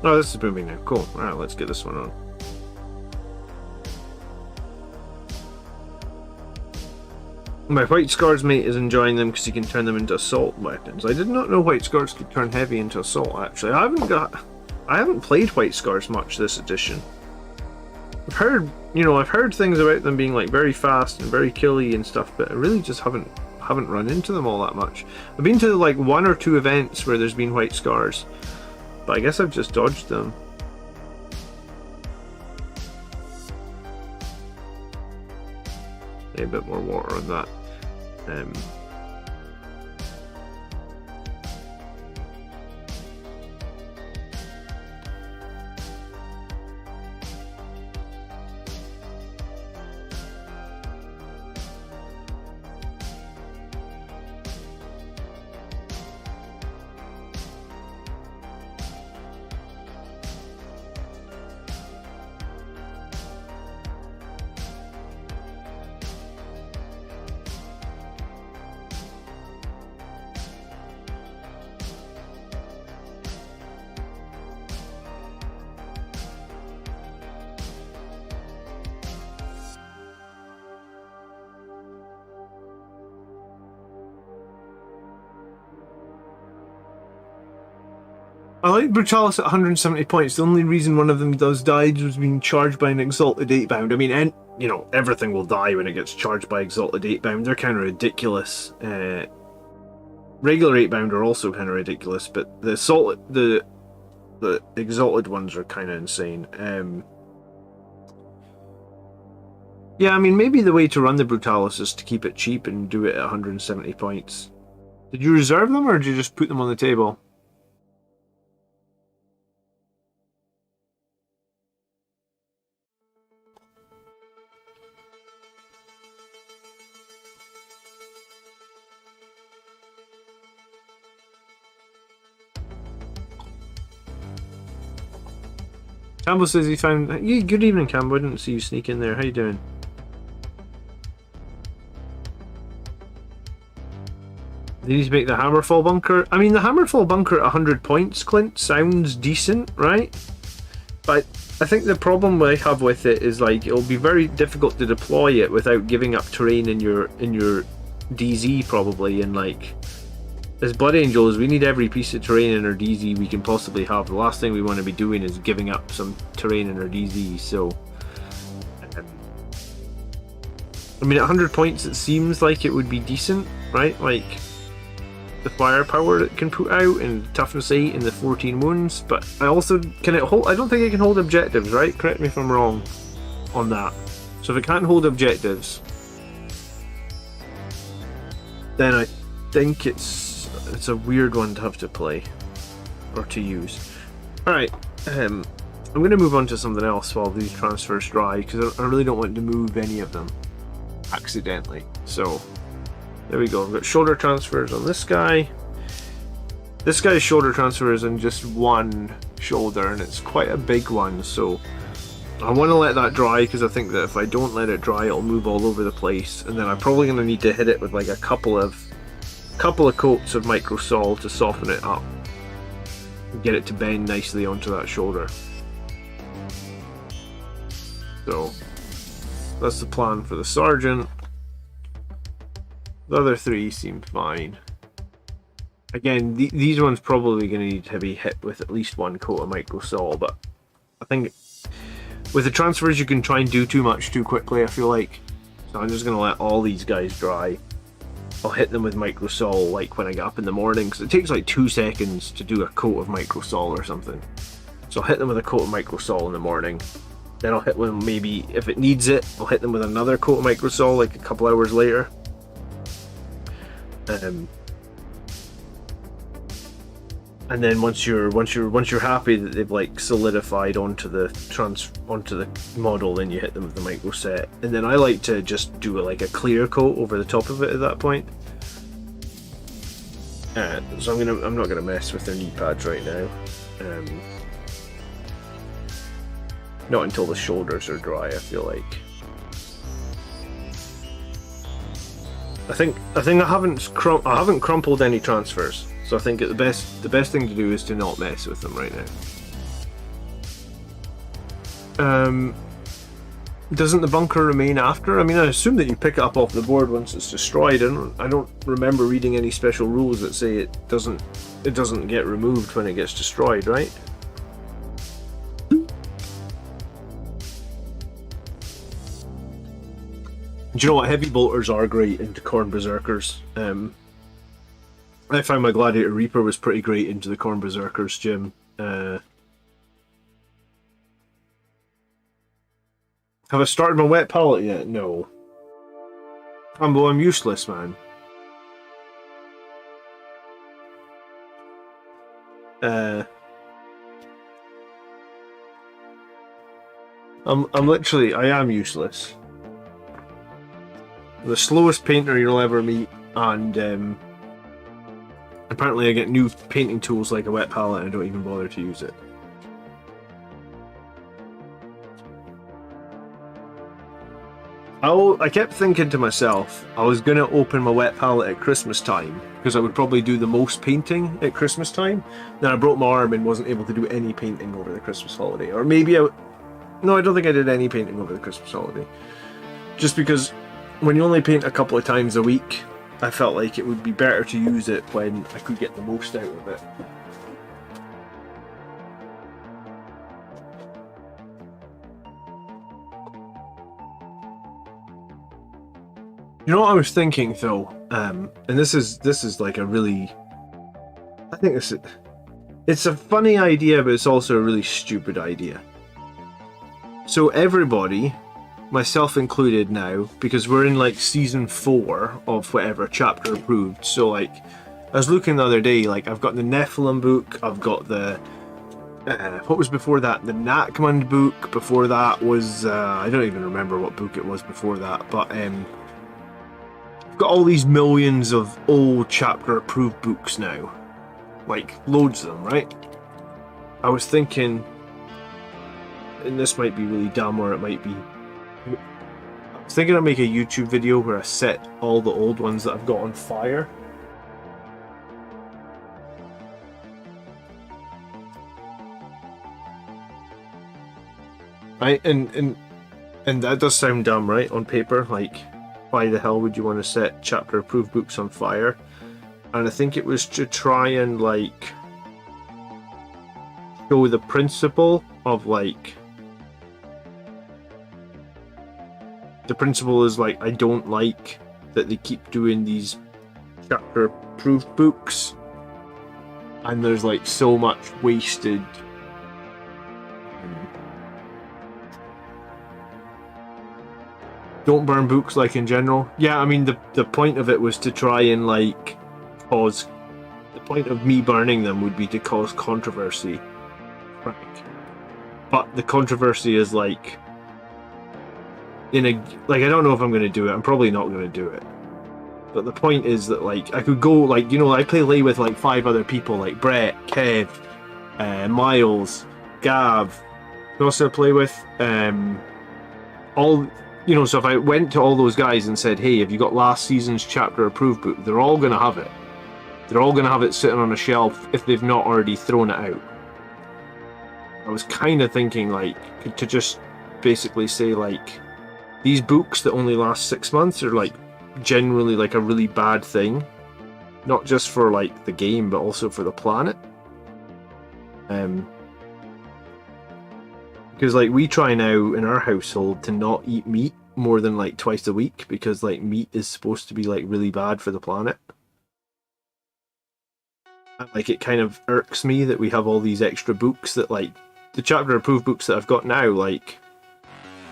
Speaker 1: Oh, this is moving now. Cool. Alright, let's get this one on. My White Scars mate is enjoying them because he can turn them into assault weapons. I did not know White Scars could turn heavy into assault, actually. I haven't played White Scars much this edition. I've heard things about them being like very fast and very killy and stuff, but I really just haven't run into them all that much. I've been to like 1 or 2 events where there's been White Scars, but I guess I've just dodged them. A bit more water on that. I like Brutalis at 170 points. The only reason one of them died was being charged by an Exalted 8-bound. I mean, and you know, everything will die when it gets charged by Exalted 8-bound. They're kind of ridiculous. Regular 8-bound are also kind of ridiculous, but the Exalted ones are kind of insane. Yeah, I mean, maybe the way to run the Brutalis is to keep it cheap and do it at 170 points. Did you reserve them, or did you just put them on the table? Campbell says he found... Yeah, good evening, Campbell. I didn't see you sneak in there. How you doing? They need to make the Hammerfall bunker. I mean, the Hammerfall bunker at 100 points, Clint, sounds decent, right? But I think the problem I have with it is, like, it'll be very difficult to deploy it without giving up terrain in your DZ, probably. And, like, as Blood Angels, we need every piece of terrain in our DZ we can possibly have. The last thing we want to be doing is giving up some terrain in our DZ, so... I mean, at 100 points, it seems like it would be decent, right? Like, the firepower it can put out, and toughness 8 and the 14 wounds, but I also, can it hold, I don't think it can hold objectives, right? Correct me if I'm wrong on that. So if it can't hold objectives, then I think it's a weird one to have to play, or to use. Alright, I'm going to move on to something else while these transfers dry, because I really don't want to move any of them accidentally. So there we go. I've got shoulder transfers on this guy. This guy's shoulder transfer is in just one shoulder, and it's quite a big one, so I want to let that dry, because I think that if I don't let it dry, it'll move all over the place, and then I'm probably going to need to hit it with like a couple of coats of microsol to soften it up and get it to bend nicely onto that shoulder. So that's the plan for the sergeant. The other three seem fine. Again, these ones probably going to need to be hit with at least one coat of microsol, but I think with the transfers you can try and do too much too quickly, I feel like. So I'm just going to let all these guys dry. I'll hit them with microsol like when I get up in the morning, because it takes like 2 seconds to do a coat of microsol or something. So I'll hit them with a coat of microsol in the morning. Then I'll hit them, maybe if it needs it, I'll hit them with another coat of microsol like a couple hours later. And then once you're happy that they've like solidified onto the model, then you hit them with the micro set. And then I like to just do like a clear coat over the top of it at that point. So I'm not gonna mess with their knee pads right now. Not until the shoulders are dry, I feel like. I think I haven't crumpled any transfers, so I think the best thing to do is to not mess with them right now. Doesn't the bunker remain after? I mean, I assume that you pick it up off the board once it's destroyed. I don't remember reading any special rules that say it doesn't get removed when it gets destroyed, right? Do you know what? Heavy bolters are great into Khorne Berserkers. I found my Gladiator Reaper was pretty great into the Khorne Berserkers, Jim. Have I started my wet palette yet? No. I'm useless, man. I am useless. The slowest painter you'll ever meet, and apparently I get new painting tools like a wet palette and I don't even bother to use it. I kept thinking to myself, I was going to open my wet palette at Christmas time, because I would probably do the most painting at Christmas time. Then I broke my arm and wasn't able to do any painting over the Christmas holiday. Or maybe no, I don't think I did any painting over the Christmas holiday. Just because when you only paint a couple of times a week, I felt like it would be better to use it when I could get the most out of it. You know what I was thinking though, and this is like a really, I think it's a funny idea, but it's also a really stupid idea. So everybody, myself included now, because we're in like season 4 of whatever chapter approved. So like, I was looking the other day, like I've got the Nephilim book, I've got the what was before that? The Nachmund book. Before that was I don't even remember what book it was before that, but I've got all these millions of old chapter approved books now, like loads of them, right? I was thinking, and this might be really dumb, or it might be, I was thinking I'd make a YouTube video where I set all the old ones that I've got on fire, And that does sound dumb, right? On paper, like, why the hell would you want to set chapter approved books on fire? And I think it was to try and like show the principle of like, the principle is like, I don't like that they keep doing these chapter approved books and there's like so much wasted don't burn books, like, in general. Yeah, I mean, the point of it was to try and like cause, the point of me burning them would be to cause controversy, right? But the controversy is like in a, like, I don't know if I'm going to do it. I'm probably not going to do it. But the point is that like I could go, like, you know, I play with like 5 other people, like Brett, Kev, Miles, Gav. Who else I play with? All, you know, so if I went to all those guys and said, hey, have you got last season's chapter approved book? They're all going to have it. They're all going to have it sitting on a shelf if they've not already thrown it out. I was kind of thinking, like, to just basically say, like, these books that only last 6 months are, like, generally, like, a really bad thing. Not just for, like, the game, but also for the planet. Because, like, we try now in our household to not eat meat more than, like, twice a week, because, like, meat is supposed to be, like, really bad for the planet. And, like, it kind of irks me that we have all these extra books that, like, the chapter approved books that I've got now, like,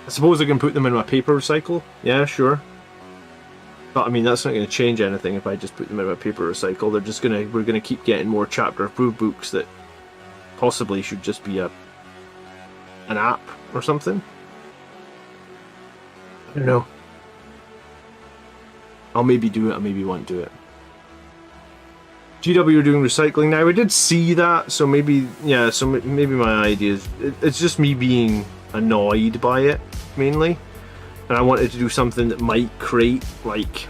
Speaker 1: I suppose I can put them in my paper recycle. Yeah, sure. But, I mean, that's not going to change anything if I just put them in my paper recycle. They're just going to, we're going to keep getting more chapter approved books that possibly should just be an app or something. I don't know. I'll maybe do it, I maybe won't do it. GW are doing recycling now. I did see that, so maybe, yeah, so maybe my idea is, it's just me being annoyed by it, mainly. And I wanted to do something that might create, like,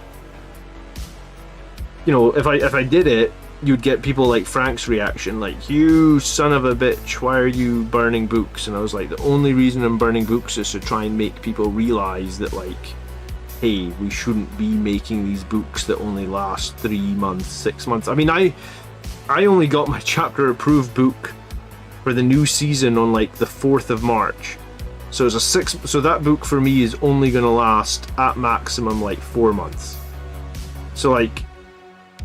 Speaker 1: you know, if I did it, you'd get people like Frank's reaction, like, you son of a bitch, why are you burning books? And I was like, the only reason I'm burning books is to try and make people realize that, like, hey, we shouldn't be making these books that only last 3 months, 6 months. I mean, I only got my chapter approved book for the new season on like the 4th of March. So it's so that book for me is only going to last at maximum like 4 months. So, like,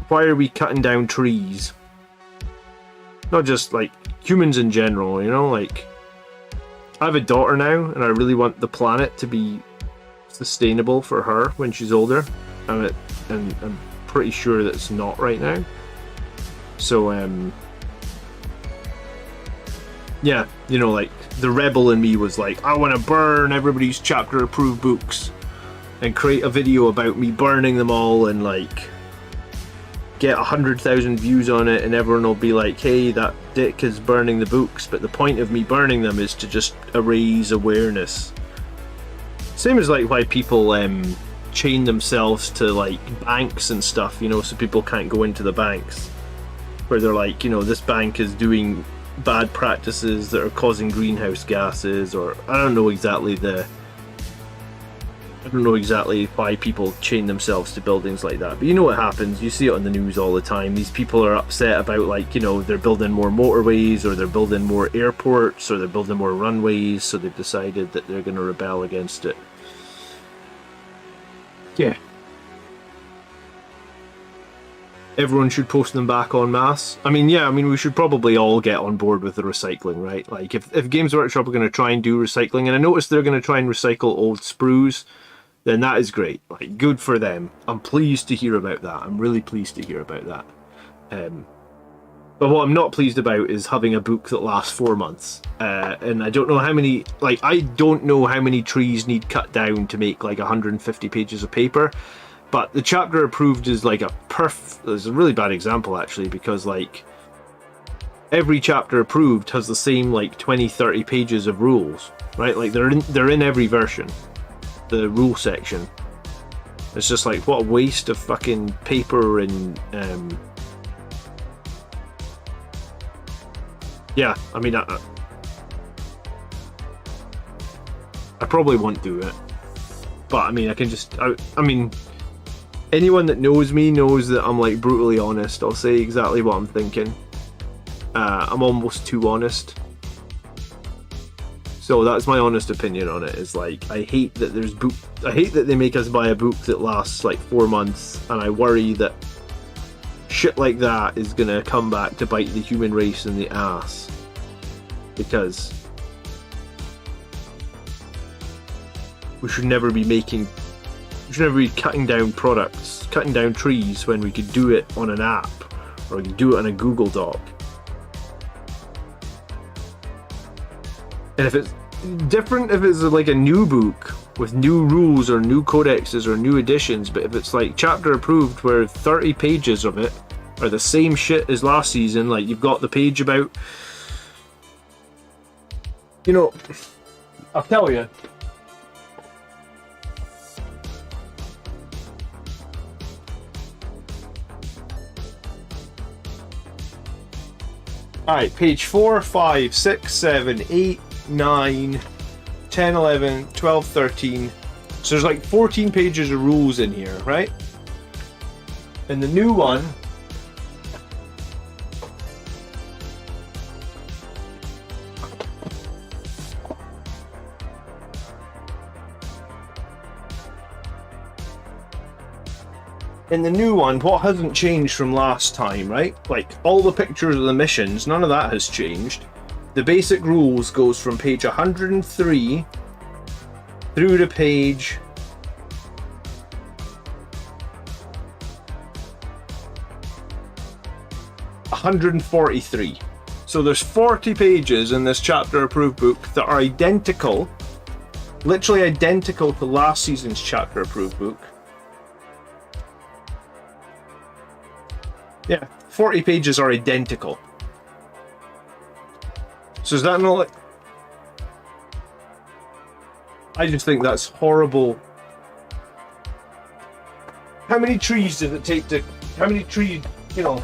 Speaker 1: why are we cutting down trees? Not just like humans in general, you know, like, I have a daughter now and I really want the planet to be sustainable for her when she's older, and I'm pretty sure that it's not right now. So yeah, you know, like, the rebel in me was like, I want to burn everybody's chapter approved books and create a video about me burning them all and like get 100,000 views on it, and everyone will be like, hey, that dick is burning the books. But the point of me burning them is to just raise awareness. Same as like why people chain themselves to like banks and stuff, you know, so people can't go into the banks, where they're like, you know, this bank is doing bad practices that are causing greenhouse gases, or I don't know exactly why people chain themselves to buildings like that, but you know what happens, you see it on the news all the time. These people are upset about, like, you know, they're building more motorways, or they're building more airports, or they're building more runways, so they've decided that they're going to rebel against it. Yeah. Everyone should post them back en masse. I mean, yeah, I mean, we should probably all get on board with the recycling, right? Like, if Games Workshop are going to try and do recycling, and I noticed they're going to try and recycle old sprues, then that is great. Like, good for them. I'm pleased to hear about that. I'm really pleased to hear about that. But what I'm not pleased about is having a book that lasts 4 months. And I don't know how many, like, I don't know how many trees need cut down to make like 150 pages of paper. But the chapter approved is like it's a really bad example, actually, because like every chapter approved has the same like 20-30 pages of rules, right? Like, they're in every version, the rule section. It's just like, what a waste of fucking paper. And yeah, I mean, I probably won't do it. But I mean, I can just, I mean, anyone that knows me knows that I'm like brutally honest. I'll say exactly what I'm thinking. I'm almost too honest. So that's my honest opinion on it, is like, I hate that I hate that they make us buy a book that lasts like 4 months, and I worry that shit like that is gonna come back to bite the human race in the ass. Because we should never be cutting down products, cutting down trees, when we could do it on an app, or we could do it on a Google Doc. And if it's different, if it's like a new book with new rules or new codexes or new editions, but if it's like chapter approved where 30 pages of it are the same shit as last season, like you've got the page about, you know, I'll tell you. Alright, page 4, 5, 6, 7, 8, 9, 10, 11, 12, 13. So there's like 14 pages of rules in here, right? And the new one, what hasn't changed from last time, right? Like all the pictures of the missions, none of that has changed. The basic rules goes from page 103 through to page 143. So there's 40 pages in this chapter approved book that are identical, literally identical to last season's chapter approved book. Yeah, 40 pages are identical. So is that not like... I just think that's horrible. How many trees does it take to... How many trees, you know...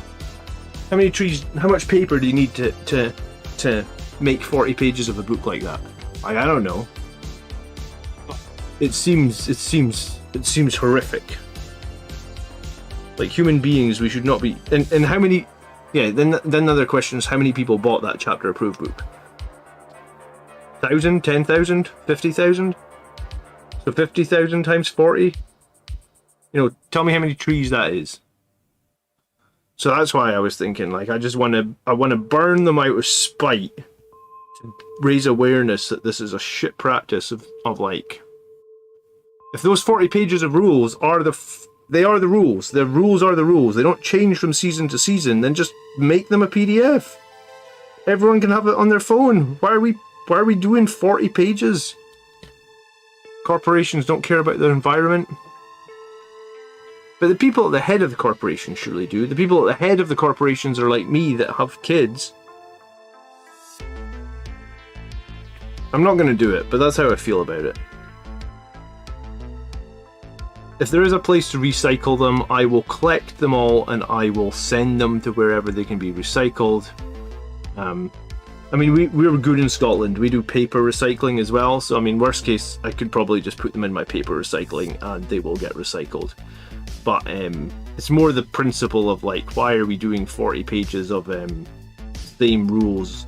Speaker 1: How many trees... How much paper do you need to make 40 pages of a book like that? I don't know. It seems horrific. Like, human beings, we should not be... And how many... Yeah, then the other question is, how many people bought that chapter approved book? 1,000? 10,000? 50,000? So 50,000 times 40? You know, tell me how many trees that is. So that's why I was thinking, like, I want to burn them out of spite to raise awareness that this is a shit practice of like... If those 40 pages of rules are they are the rules. The rules are the rules. They don't change from season to season. Then just make them a PDF. Everyone can have it on their phone. Why are we doing 40 pages? Corporations don't care about their environment. But the people at the head of the corporation surely do. The people at the head of the corporations are like me that have kids. I'm not going to do it, but that's how I feel about it. If there is a place to recycle them, I will collect them all and I will send them to wherever they can be recycled. I mean, we're good in Scotland. We do paper recycling as well. So, I mean, worst case, I could probably just put them in my paper recycling and they will get recycled. But it's more the principle of, like, why are we doing 40 pages of same rules?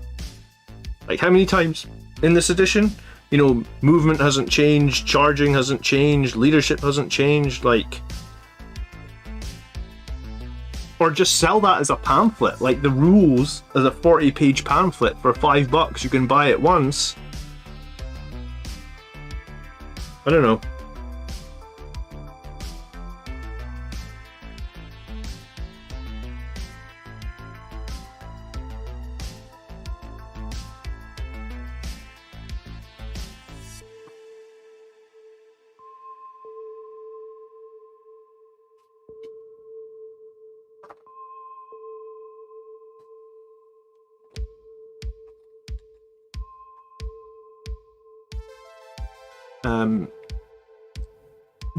Speaker 1: Like, how many times in this edition? You know, movement hasn't changed, charging hasn't changed, leadership hasn't changed, like... Or just sell that as a pamphlet, like the rules as a 40-page pamphlet for $5. You can buy it once. I don't know.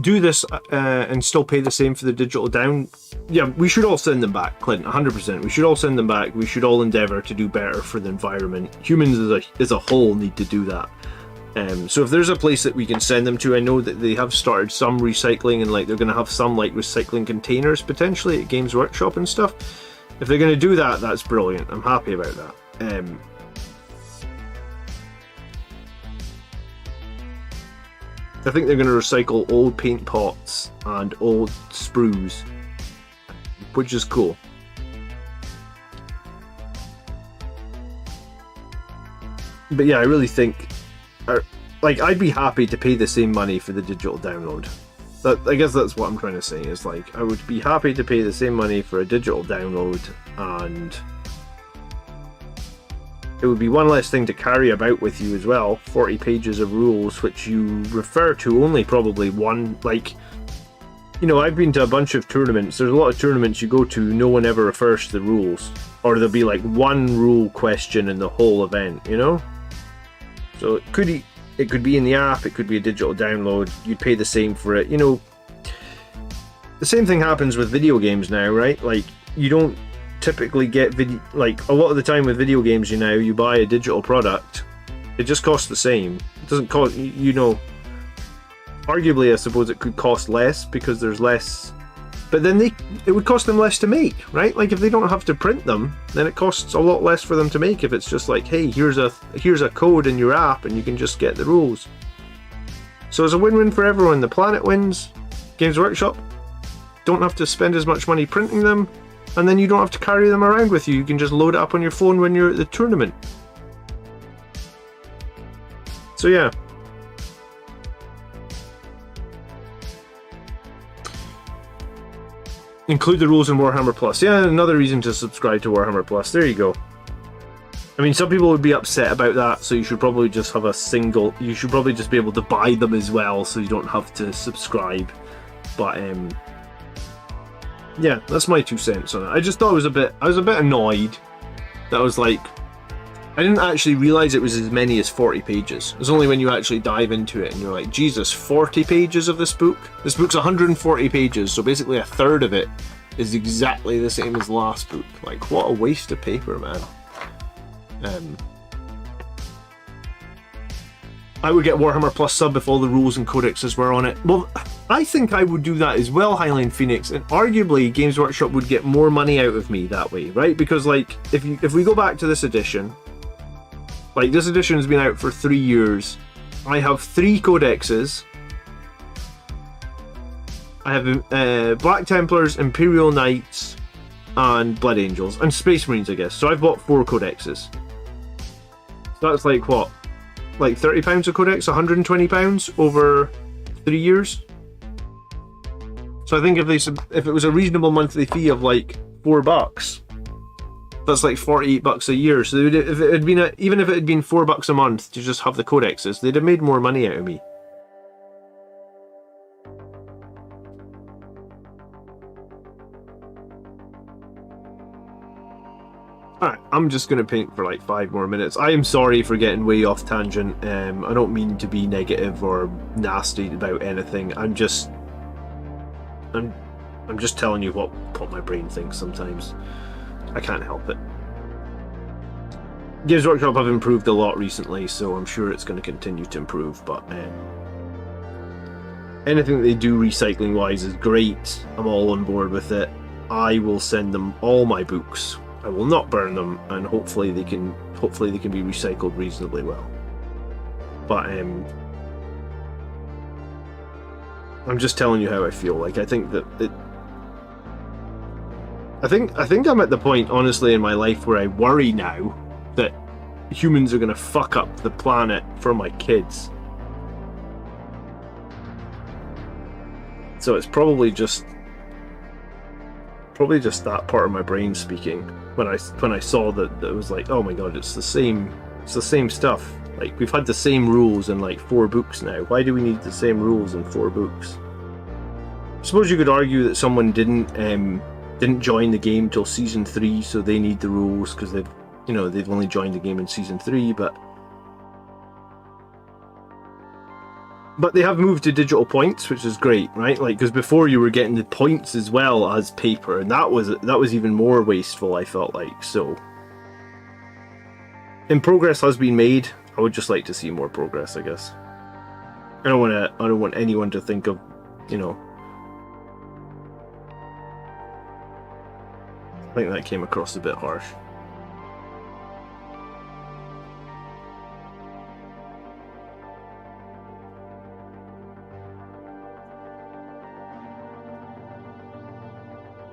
Speaker 1: Do this and still pay the same for the digital down. Yeah, we should all send them back, Clint, 100%. We should all send them back. We should all endeavour to do better for the environment. Humans as a whole need to do that. So if there's a place that we can send them to, I know that they have started some recycling, and like they're going to have some like recycling containers potentially at Games Workshop and stuff. If they're going to do that, that's brilliant. I'm happy about that. I think they're going to recycle old paint pots and old sprues, which is cool. But yeah, I really think, like, I'd be happy to pay the same money for the digital download. I guess that's what I'm trying to say, is like, I would be happy to pay the same money for a digital download, and it would be one less thing to carry about with you as well. 40 pages of rules, which you refer to only probably one, like, you know, I've been to a bunch of tournaments. There's a lot of tournaments you go to, no one ever refers to the rules. Or there'll be like one rule question in the whole event, you know? So it could be in the app, it could be a digital download, you'd pay the same for it, you know. The same thing happens with video games now, right? Like, you don't typically get like, a lot of the time with video games, you know, you buy a digital product, it just costs the same. It doesn't cost, you know, arguably I suppose it could cost less because there's less, but then it would cost them less to make, right? Like, if they don't have to print them, then it costs a lot less for them to make if it's just like, hey, here's a code in your app and you can just get the rules. So it's a win-win for everyone. The planet wins, Games Workshop don't have to spend as much money printing them, and then you don't have to carry them around with you. You can just load it up on your phone when you're at the tournament. So yeah. Include the rules in Warhammer Plus. Yeah, another reason to subscribe to Warhammer Plus. There you go. I mean, some people would be upset about that, so you should probably just have you should probably just be able to buy them as well, so you don't have to subscribe. But, yeah, that's my 2 cents on it. I just thought I was a bit annoyed that I was like, I didn't actually realise it was as many as 40 pages. It's only when you actually dive into it and you're like, Jesus, 40 pages of this book? This book's 140 pages, so basically a third of it is exactly the same as the last book. Like, what a waste of paper, man. I would get Warhammer Plus sub if all the rules and codexes were on it. Well, I think I would do that as well, Highline Phoenix, and arguably Games Workshop would get more money out of me that way, right? Because, like, if we go back to this edition, like, this edition has been out for 3 years. I have 3 codexes. I have Black Templars, Imperial Knights, and Blood Angels, and Space Marines, I guess. So I've bought 4 codexes. So that's like, what? Like £30 a codex, £120 over 3 years? So I think if it was a reasonable monthly fee of like $4, that's like $48 a year. So even if it had been $4 a month to just have the codexes, they'd have made more money out of me. Alright, I'm just going to paint for like 5 more minutes. I am sorry for getting way off tangent. I don't mean to be negative or nasty about anything. I'm just telling you what my brain thinks sometimes. I can't help it. Games Workshop have improved a lot recently, so I'm sure it's going to continue to improve, but anything that they do recycling wise is great. I'm all on board with it. I will send them all my books. I will not burn them, and hopefully they can be recycled reasonably well. But I'm just telling you how I feel. Like, I think that I think I'm at the point, honestly, in my life where I worry now that humans are going to fuck up the planet for my kids. So it's probably just that part of my brain speaking when I saw that it was like, oh my god, it's the same stuff. Like, we've had the same rules in like 4 books now. Why do we need the same rules in 4 books? I suppose you could argue that someone didn't join the game till season 3, so they need the rules because they've only joined the game in season 3, but they have moved to digital points, which is great, right? Like, because before you were getting the points as well as paper, and that was even more wasteful, I felt like. So progress has been made. I would just like to see more progress, I guess. I don't want anyone to think of, you know. I think that came across a bit harsh.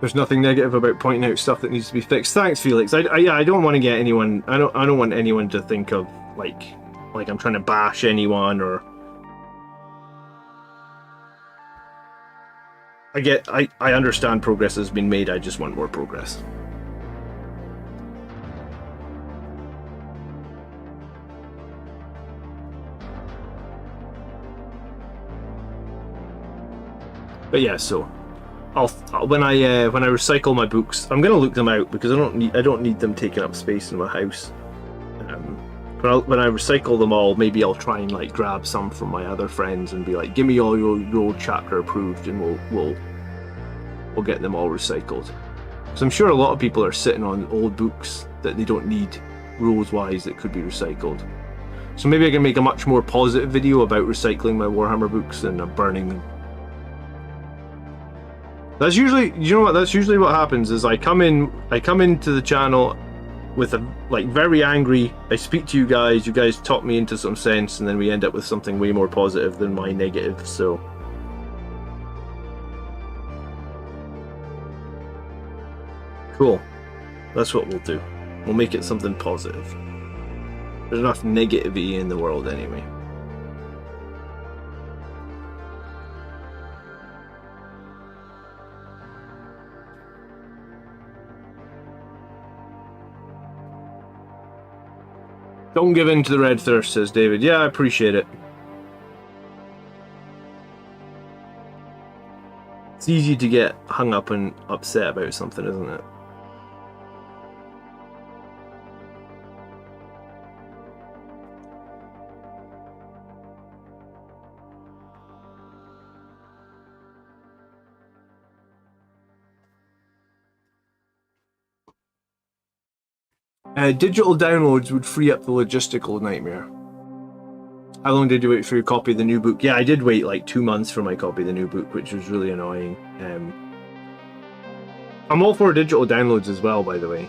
Speaker 1: There's nothing negative about pointing out stuff that needs to be fixed. Thanks, Felix. I don't want to get anyone. I don't want anyone to think of like I'm trying to bash anyone or. I understand progress has been made. I just want more progress. But yeah, so when I recycle my books, I'm gonna look them out because I don't need them taking up space in my house. But when I recycle them all, maybe I'll try and like grab some from my other friends and be like, give me all your old chapter approved, and we'll get them all recycled. So I'm sure a lot of people are sitting on old books that they don't need rules wise that could be recycled. So maybe I can make a much more positive video about recycling my Warhammer books than burning them. That's usually, you know what? That's usually what happens. Is I come into the channel with a very angry. I speak to you guys talk me into some sense, and then we end up with something way more positive than my negative. So cool. That's what we'll do. We'll make it something positive. There's enough negativity in the world anyway. Don't give in to the red thirst, says David. Yeah, I appreciate it. It's easy to get hung up and upset about something, isn't it? Digital downloads would free up the logistical nightmare. How long did you wait for your copy of the new book? Yeah, I did wait like 2 months for my copy of the new book, which was really annoying. I'm all for digital downloads as well, by the way.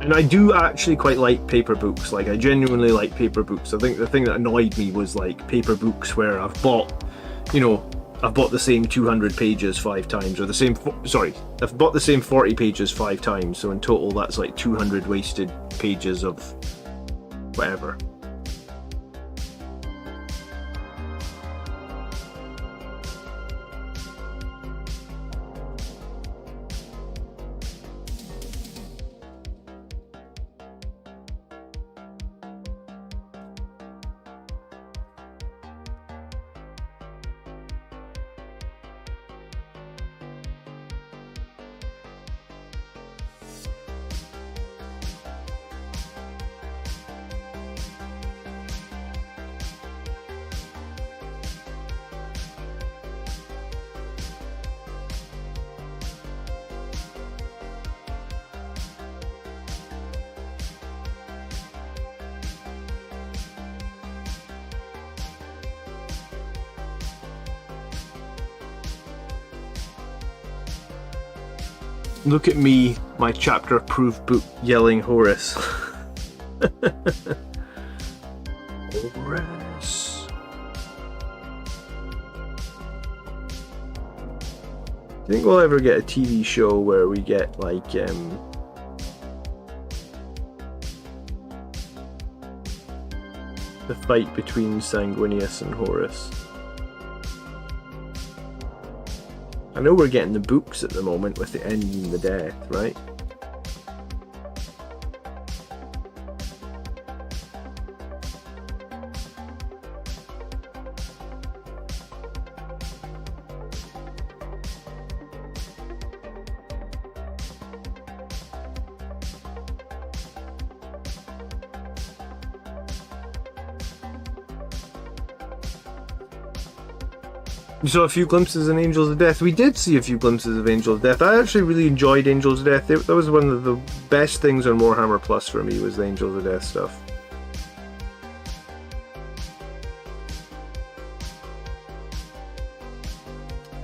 Speaker 1: And I do actually quite like paper books. Like, I genuinely like paper books. I think the thing that annoyed me was like paper books where I've bought the same 200 pages 5 times, or I've bought the same 40 pages 5 times, so in total that's like 200 wasted pages of whatever. Look at me, my chapter-approved book, yelling Horus. Horus. Do you think we'll ever get a TV show where we get like the fight between Sanguinius and Horus? I know we're getting the books at the moment with the end and the death, right? You saw a few glimpses in Angels of Death. We did see a few glimpses of Angels of Death. I actually really enjoyed Angels of Death. That was one of the best things on Warhammer Plus for me, was the Angels of Death stuff.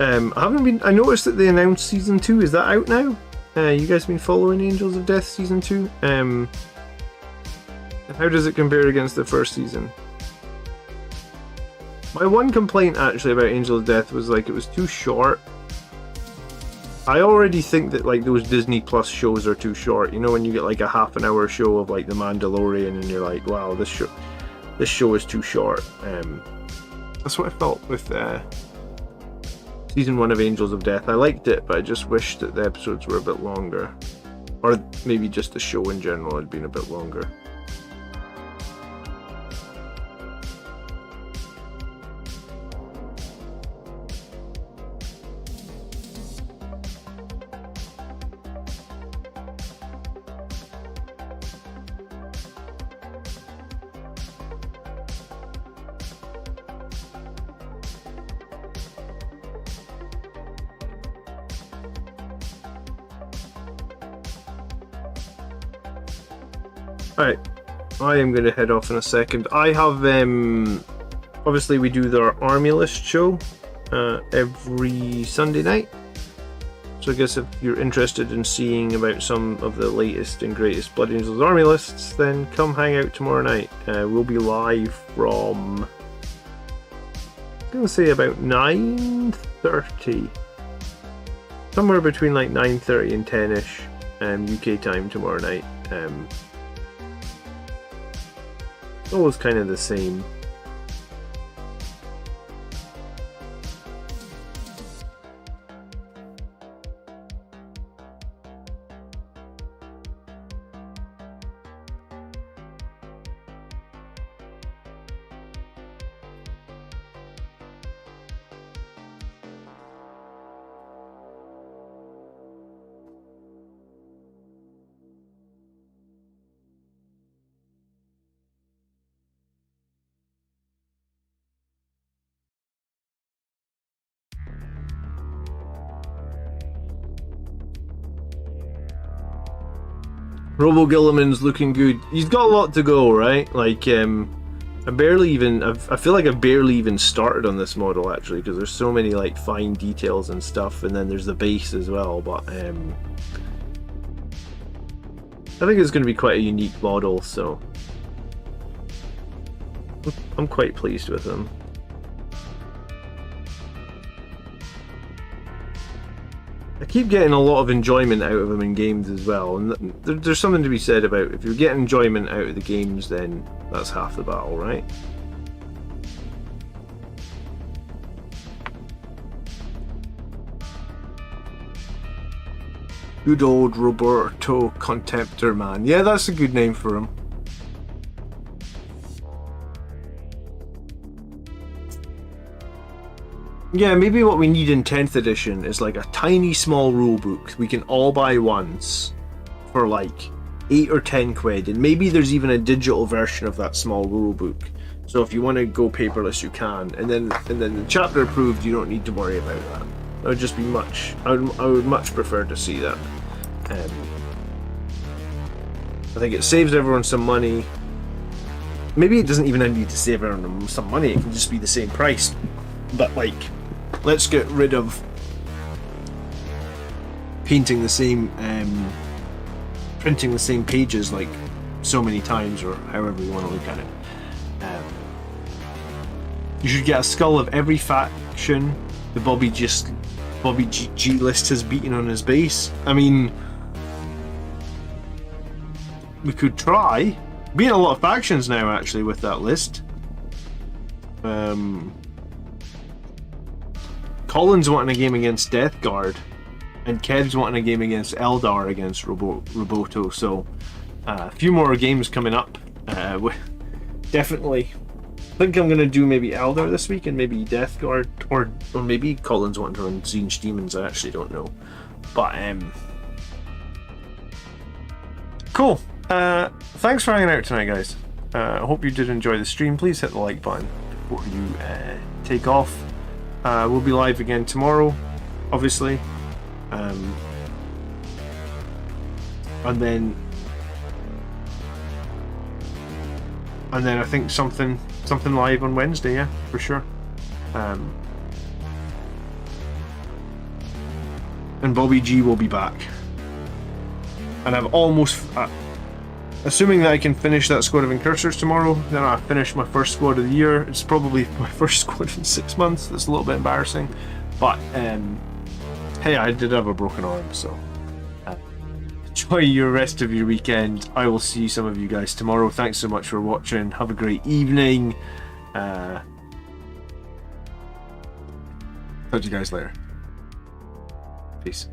Speaker 1: I noticed that they announced season 2. Is that out now? You guys been following Angels of Death season 2? How does it compare against the first season? My one complaint actually about Angel of Death was like it was too short. I already think that like those Disney Plus shows are too short. You know, when you get like a half-an-hour show of like The Mandalorian and you're like, wow, this show is too short. That's what I felt with season 1 of Angels of Death. I liked it, but I just wish that the episodes were a bit longer. Or maybe just the show in general had been a bit longer. Alright, I am going to head off in a second. I have, obviously we do the Army List show every Sunday night. So I guess if you're interested in seeing about some of the latest and greatest Blood Angels Army Lists, then come hang out tomorrow night. We'll be live from, I'm going to say about 9:30. Somewhere between like 9:30 and 10ish UK time tomorrow night. Always kind of the same. Robo Gilliman's looking good. He's got a lot to go, right? Like, I feel like I barely even started on this model actually, because there's so many like fine details and stuff, and then there's the base as well. But I think it's going to be quite a unique model, so I'm quite pleased with him. I keep getting a lot of enjoyment out of him in games as well, and there's something to be said about if you're getting enjoyment out of the games, then that's half the battle, right? Good old Roberto Contemptor, man. Yeah, that's a good name for him. Yeah, maybe what we need in 10th edition is like a tiny small rulebook we can all buy once for like 8 or 10 quid, and maybe there's even a digital version of that small rulebook. So if you want to go paperless, you can, and then the chapter approved, you don't need to worry about that. That would just be much. I would much prefer to see that. I think it saves everyone some money. Maybe it doesn't even need to save everyone some money. It can just be the same price. But like, let's get rid of painting the same, printing the same pages like so many times, or however you want to look at it. You should get a skull of every faction the Bobby G list has beaten on his base. I mean, we could try. Being a lot of factions now actually with that list. Colin's wanting a game against Death Guard, and Kev's wanting a game against Eldar against Roboto. So a few more games coming up. Definitely. I think I'm going to do maybe Eldar this week and maybe Death Guard, or maybe Colin's wanting to run Zinj Demons. I actually don't know. But cool. Thanks for hanging out tonight, guys. I hope you did enjoy the stream. Please hit the like button before you take off. We'll be live again tomorrow, obviously, and then I think something live on Wednesday, yeah, for sure. and Bobby G will be back. And I've almost... assuming that I can finish that squad of Incursors tomorrow, then I finish my first squad of the year. It's probably my first squad in 6 months. That's a little bit embarrassing. But, hey, I did have a broken arm, so... enjoy your rest of your weekend. I will see some of you guys tomorrow. Thanks so much for watching. Have a great evening. Talk to you guys later. Peace.